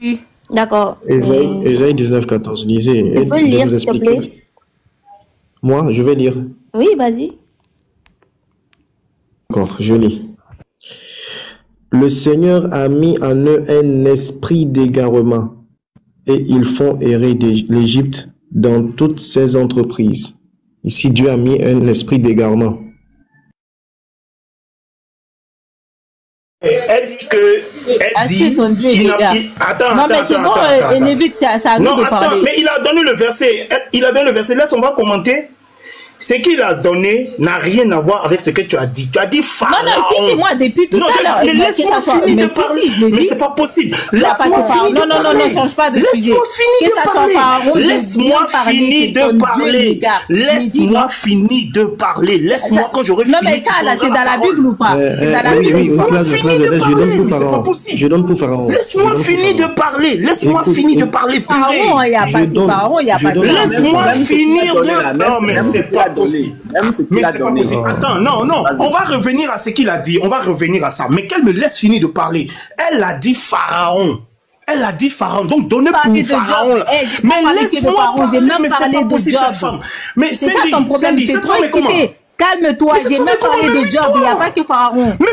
Oui. D'accord. Isaïe 19:14. Lisez. Tu peux le lire, s'il te plaît? Moi, je vais lire. Oui, vas-y. D'accord, je lis. Le Seigneur a mis en eux un esprit d'égarement, et ils font errer l'Égypte dans toutes ses entreprises. Ici, Dieu a mis un esprit d'égarement. Elle dit que... Attends. Non, mais c'est bon, Névite, c'est à nous de parler. Mais il a donné le verset. Laisse, on va commenter. Ce qu'il a donné n'a rien à voir avec ce que tu as dit. Tu as dit Pharaon. Non, si, c'est moi, depuis tout à l'heure. Mais laisse-moi finir de parler. Mais c'est pas possible. Laisse-moi finir de parler. Non, change pas de sujet. Laisse-moi finir de parler. Laisse-moi finir de parler. Laisse-moi quand j'aurai fini. Non, mais ça, là, c'est dans la Bible ou pas? C'est dans la Bible. Oui, je donne pour Pharaon. Laisse-moi finir de parler. Laisse-moi finir de parler. Pharaon, il n'y a pas de Pharaon, il n'y a pas de... Laisse-moi finir de... Non, mais c'est pas possible. Mais c'est pas possible. Attends, non. On va revenir à ce qu'il a dit. On va revenir à ça. Mais qu'elle me laisse finir de parler. Elle a dit Pharaon. Donc donnez pour Pharaon. Mais laisse-moi parler. Mais c'est pas possible cette femme. Mais Cindy, cette femme est comment? Calme-toi, j'ai même parlé de Job, il n'y a pas que Pharaon. Mais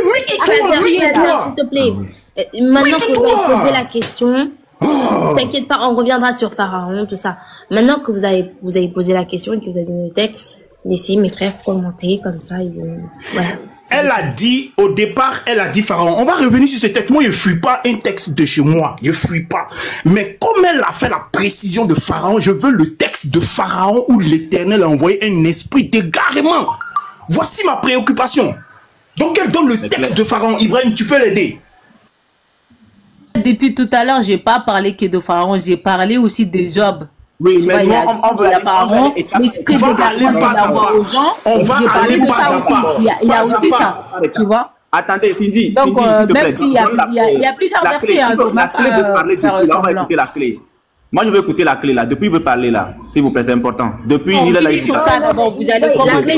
tais-toi, s'il te plaît. Maintenant que vous avez posé la question, t'inquiète pas, on reviendra sur Pharaon, tout ça. Maintenant que vous avez posé la question et que vous avez donné le texte, laissez mes frères commenter comme ça. Voilà. Elle a dit, au départ, Pharaon. On va revenir sur ce texte. Moi, je ne fuis pas un texte de chez moi. Je ne fuis pas. Mais comme elle a fait la précision de Pharaon, je veux le texte de Pharaon où l'Éternel a envoyé un esprit d'égarement. Voici ma préoccupation. Donc, elle donne le texte de Pharaon. Ibrahim, tu peux l'aider. Depuis tout à l'heure, je n'ai pas parlé que de Pharaon. J'ai parlé aussi de Job. Oui, mais il y a Pharaon, l'esprit d'égarement qu'on envoie aux gens. On va aller pas à pas. Il y a aussi ça, tu vois. Attendez, Cindy. Donc, même s'il y a plusieurs versets, il faut même on va écouter la clé. Moi, je veux écouter la clé là. Depuis, il veut parler là. S'il vous plaît, c'est important. Depuis, il est là. Sur ça, d'abord, vous allez commencer.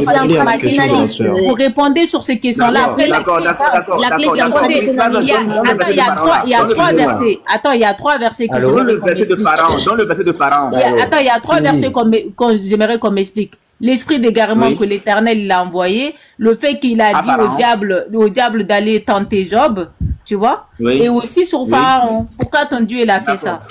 Vous répondez sur ces questions-là. Après, d'accord. La clé, c'est un traditionnaliste. Attends, il y a trois versets. Attends, il y a trois versets que Dans le verset de Pharaon. Attends, il y a trois versets que j'aimerais qu'on m'explique. L'esprit d'égarement que l'Éternel il a envoyé, le fait qu'il a dit au diable d'aller tenter Job, tu vois, et aussi sur Pharaon. Pourquoi ton Dieu il a fait ça?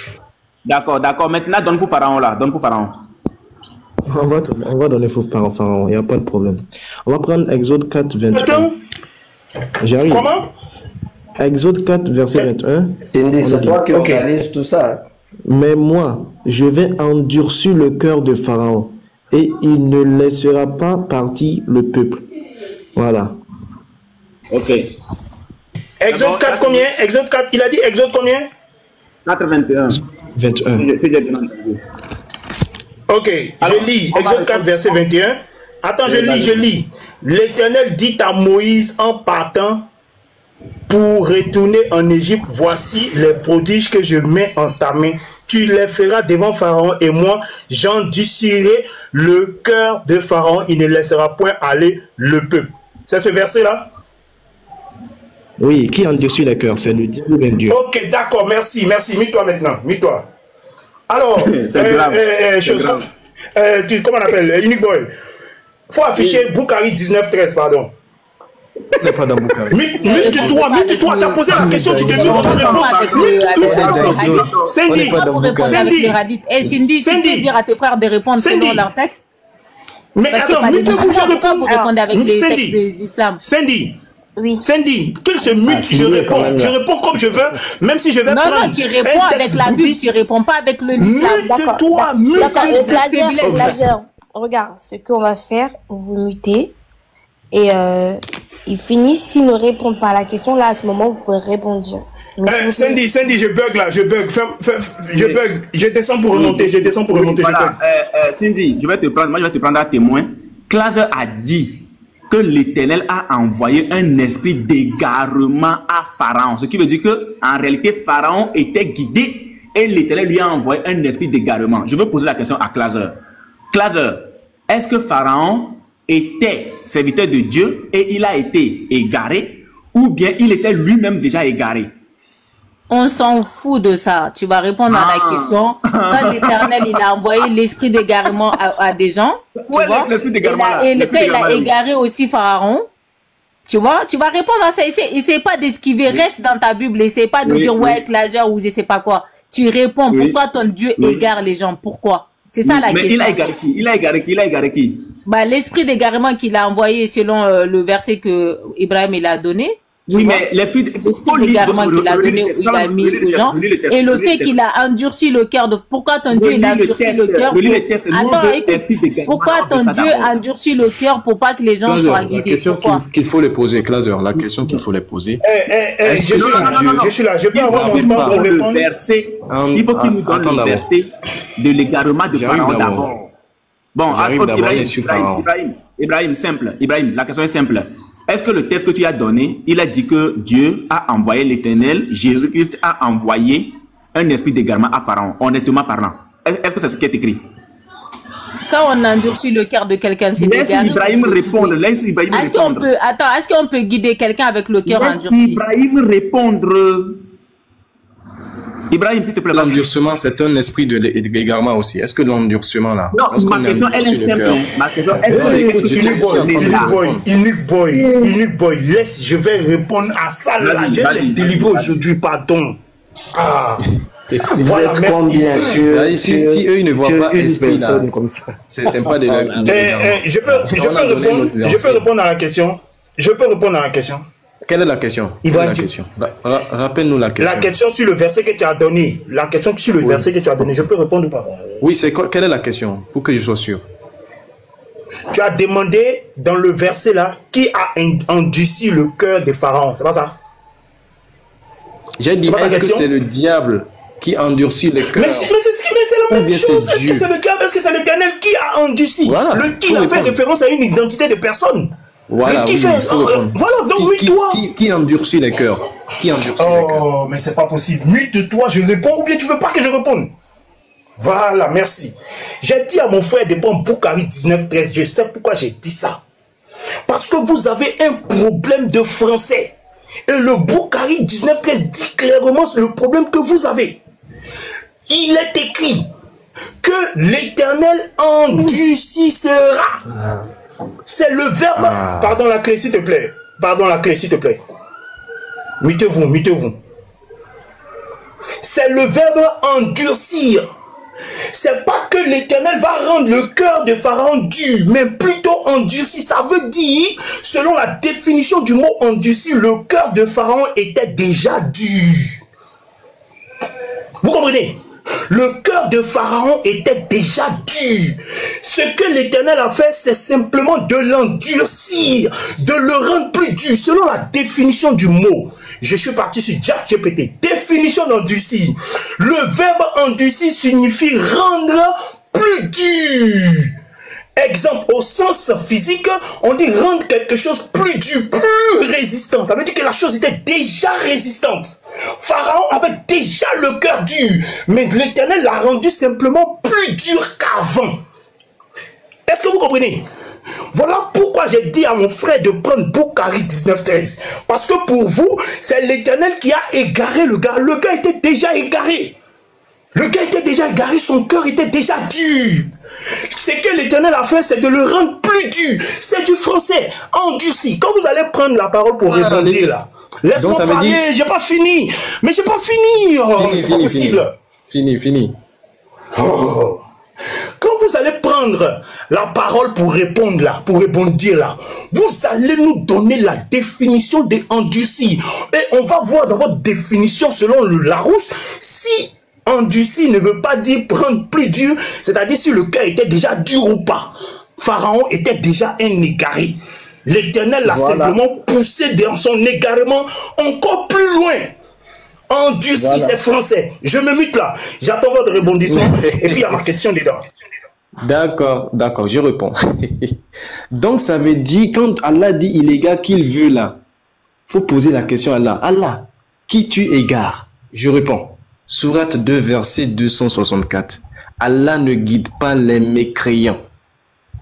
D'accord. Maintenant, donne pour Pharaon là. On va donner pour Pharaon. Il n'y a pas de problème. On va prendre Exode 4, 28. Attends. J'arrive. Comment? Exode 4, verset 21. C'est toi qui organise tout ça. Mais moi, je vais endurcir le cœur de Pharaon et il ne laissera pas partir le peuple. Voilà. Ok. Exode 4 combien? Exode 4, il a dit Exode combien? 4, 21. 21. Ok, je lis Exode 4, verset 21. Attends, je lis. L'Éternel dit à Moïse en partant pour retourner en Égypte, voici les prodiges que je mets en ta main. Tu les feras devant Pharaon et moi, j'endurcirai le cœur de Pharaon. Il ne laissera point aller le peuple. C'est ce verset-là? Oui, qui endurcit les cœurs? C'est le Dieu de Dieu. Ok, d'accord, merci. Mets-toi maintenant, mets-toi. Alors, comment on appelle? Unique Boy. Il faut afficher Boukari 19-13, pardon. On n'est pas dans Boukari. Mute-toi, tu as posé la question, tu t'es mis pour répondre. Cindy, Cindy, tu peux dire à tes frères de répondre selon leur texte? Mais attends, mute-vous, je réponds. Vous répondez avec les textes d'islam. Cindy. Oui. Cindy, qu'elle se mute, je réponds. Je réponds comme je veux, même si je vais prendre. Non, tu réponds avec la Bible, tu réponds pas avec le l'islam. Mute-toi, mute-toi. Regarde, ce qu'on va faire, vous mutez et il finit. S'il ne répond pas à la question, là, à ce moment, vous pouvez répondre. Cindy, je bug là, je bug. Je descends pour remonter, Voilà, Cindy, je vais te prendre à témoin. Claser a dit que l'Éternel a envoyé un esprit d'égarement à Pharaon. Ce qui veut dire que en réalité, Pharaon était guidé et l'Éternel lui a envoyé un esprit d'égarement. Je veux poser la question à Claser. Claser, est-ce que Pharaon était serviteur de Dieu et il a été égaré ou bien il était lui-même déjà égaré? On s'en fout de ça. Tu vas répondre à la question. Quand l'Éternel il a envoyé l'esprit d'égarement à des gens, tu vois, et quand il a égaré aussi Pharaon, tu vois, tu vas répondre à ça. Essaye pas d'esquiver, reste dans ta Bible, essaye pas de dire ouais, Claser ou je sais pas quoi. Tu réponds, pourquoi ton Dieu égare les gens? Pourquoi? C'est ça la question. Mais il a égaré qui? Bah, l'esprit d'égarement qu'il a envoyé selon le verset que Ibrahim il a donné. Oui, mais l'esprit d'égarement qu'il a donné, il a mis aux gens. Et le fait qu'il a endurci le cœur de... Pourquoi ton Dieu il a endurci le cœur? Attends, écoute. Pourquoi ton Dieu a endurci le cœur pour pas que les gens soient guidés? La question qu'il faut les poser, Claser, la question qu'il faut les poser. Je suis là, je peux avoir mon temps pour répondre. Il faut qu'il nous donne le verset de l'égarement de Pharaon d'abord. Bon, Ibrahim, simple. Ibrahim, la question est simple. Est-ce que le texte que tu as donné, il a dit que Dieu a envoyé l'Éternel, Jésus-Christ a envoyé un esprit d'égarement à Pharaon, honnêtement parlant? Est-ce que c'est ce qui est écrit? Quand on endurcit le cœur de quelqu'un, c'est égaré. Laisse Ibrahim répondre. Est-ce qu'on peut guider quelqu'un avec le cœur endurci? Laisse Ibrahim répondre. Ibrahim, s'il te plaît. L'endurcement, c'est un esprit de l'égarement aussi. Est-ce que l'endurcement là? Non, ma question, elle est simple. Ma question, Unique boy, laisse, je vais répondre à ça là. Je vais délivrer aujourd'hui, pardon. Voilà, merci. Si eux, ils ne voient pas esprit là, c'est pas de je peux répondre à la question. Quelle est la question? Rappelle-nous la question. La question sur le verset que tu as donné. Je peux répondre ou pas? Oui, c'est quoi? Quelle est la question? Pour que je sois sûr. Tu as demandé dans le verset là qui a endurci le cœur de Pharaon. C'est pas ça? J'ai dit, est-ce que c'est le diable qui endurcit le cœur? Mais c'est la même chose. Est-ce que c'est le diable? Est-ce que c'est l'Éternel qui a endurci? Qui a fait référence à une identité de personne? Voilà, donc mute-toi. Qui endurcit les cœurs? Mais c'est pas possible. Mute-toi, je réponds ou bien tu veux pas que je réponde? Voilà, merci. J'ai dit à mon frère de prendre Boukari 19-13. Je sais pourquoi j'ai dit ça. Parce que vous avez un problème de français. Et le Boukari 19-13 dit clairement le problème que vous avez. Il est écrit que l'Éternel endurcira. C'est le verbe. Pardon la clé, s'il te plaît. Mutez-vous. C'est le verbe endurcir. C'est pas que l'Éternel va rendre le cœur de Pharaon dur, mais plutôt endurci. Ça veut dire, selon la définition du mot endurci, le cœur de Pharaon était déjà dur. Vous comprenez? Le cœur de Pharaon était déjà dur. Ce que l'Éternel a fait, c'est simplement de l'endurcir, de le rendre plus dur, selon la définition du mot. Je suis parti sur ChatGPT. Définition d'endurcir. Le verbe endurcir signifie rendre plus dur. Exemple, au sens physique, on dit rendre quelque chose plus dur, plus résistant. Ça veut dire que la chose était déjà résistante. Pharaon avait déjà le cœur dur, mais l'Éternel l'a rendu simplement plus dur qu'avant. Est-ce que vous comprenez? Voilà pourquoi j'ai dit à mon frère de prendre Boukari 19:13. Parce que pour vous, c'est l'Éternel qui a égaré le gars. Le gars était déjà égaré. Le gars était déjà égaré, son cœur était déjà dur. Ce que l'Éternel a fait, c'est de le rendre plus dur. C'est du français, endurci. Quand vous allez prendre la parole pour répondre là, laisse-moi parler, j'ai pas fini. Mais j'ai pas fini. Oh, c'est pas possible. Fini. Oh. Quand vous allez prendre la parole pour répondre là, pour rebondir là, vous allez nous donner la définition des endurcis. Et on va voir dans votre définition, selon le Larousse, si endurci ne veut pas dire prendre plus dur, c'est-à-dire si le cœur était déjà dur ou pas. Pharaon était déjà un égaré. L'Éternel l'a simplement poussé dans son égarement encore plus loin. Endurci, c'est français. Je me mute là. J'attends votre rebondissement. Et puis il y a ma question dedans. D'accord, je réponds. Donc ça veut dire, quand Allah dit il égare qu'il veut là, faut poser la question à Allah. Allah, qui tu égares? Je réponds. Sourate 2, verset 264. Allah ne guide pas les mécréants.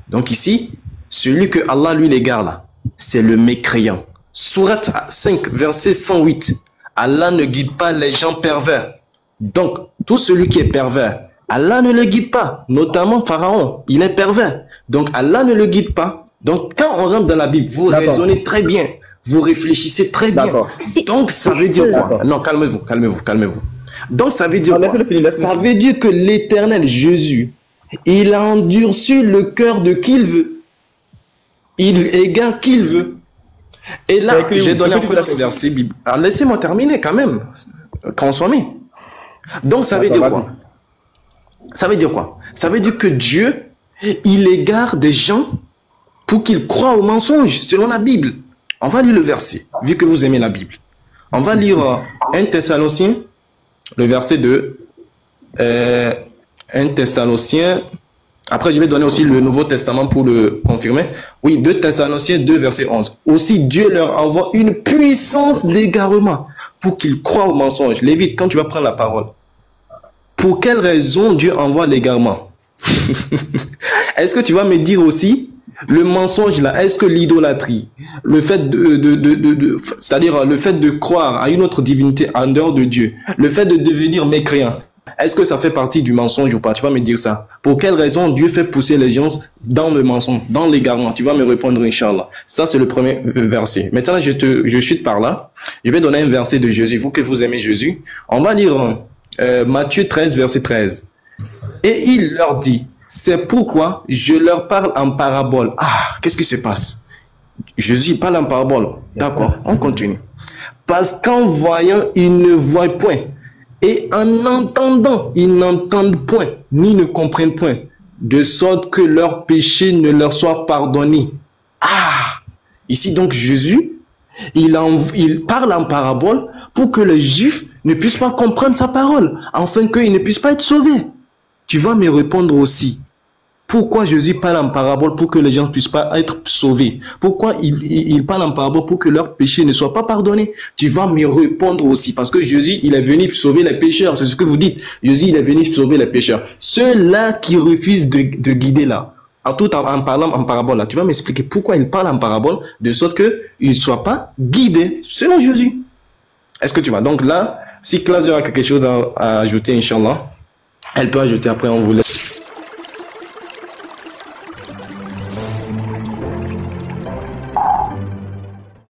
Donc ici, celui que Allah lui l'égare là, c'est le mécréant. Sourate 5, verset 108. Allah ne guide pas les gens pervers. Donc, tout celui qui est pervers, Allah ne le guide pas. Notamment Pharaon, il est pervers. Donc, Allah ne le guide pas. Donc, quand on rentre dans la Bible, vous raisonnez très bien. Vous réfléchissez très bien. Donc, ça veut dire quoi? Non, calmez-vous. Donc, ça veut dire quoi? Ça veut dire que l'Éternel, Jésus, il a endurci le cœur de qui il veut. Il égare qui il veut. Et là, j'ai donné encore un verset biblique. Alors, laissez-moi terminer quand même. Consommez. Donc, ça veut dire quoi? Ça veut dire quoi? Ça veut dire que Dieu, il égare des gens pour qu'ils croient au mensonge, selon la Bible. On va lire le verset, vu que vous aimez la Bible. On va lire 1 Thessaloniciens, le verset 2. 1 Thessaloniciens. Après, je vais donner aussi le Nouveau Testament pour le confirmer. Oui, 2 Thessaloniciens 2, verset 11. Aussi, Dieu leur envoie une puissance d'égarement pour qu'ils croient au mensonge. Lévite, quand tu vas prendre la parole, pour quelle raison Dieu envoie l'égarement? Est-ce que tu vas me dire aussi, le mensonge là, est-ce que l'idolâtrie, le fait c'est-à-dire le fait de croire à une autre divinité en dehors de Dieu, le fait de devenir mécréant, est-ce que ça fait partie du mensonge ou pas? Tu vas me dire ça. Pour quelle raison Dieu fait pousser les gens dans le mensonge, dans l'égarement? Tu vas me répondre, Inch'Allah. Ça, c'est le premier verset. Maintenant, je chute par là. Je vais donner un verset de Jésus. Vous que vous aimez Jésus. On va lire Matthieu 13, verset 13. Et il leur dit, c'est pourquoi je leur parle en parabole. Ah, qu'est-ce qui se passe? Jésus parle en parabole. D'accord, on continue. Parce qu'en voyant, ils ne voient point. Et en entendant, ils n'entendent point, ni ne comprennent point, de sorte que leurs péchés ne leur soient pardonnés. Ah! Ici donc Jésus, il parle en parabole pour que les Juifs ne puissent pas comprendre sa parole, afin qu'ils ne puissent pas être sauvés. Tu vas me répondre aussi. Pourquoi Jésus parle en parabole pour que les gens ne puissent pas être sauvés? Pourquoi il parle en parabole pour que leurs péchés ne soient pas pardonnés? Tu vas me répondre aussi. Parce que Jésus, il est venu sauver les pécheurs. C'est ce que vous dites. Jésus, il est venu sauver les pécheurs. Ceux-là qui refusent de guider là, en parlant en parabole là, tu vas m'expliquer pourquoi il parle en parabole de sorte qu'ils ne soient pas guidés selon Jésus. Est-ce que tu vas? Donc là, si Claude a quelque chose à ajouter, Inch'Allah, elle peut ajouter après, on vous laisse.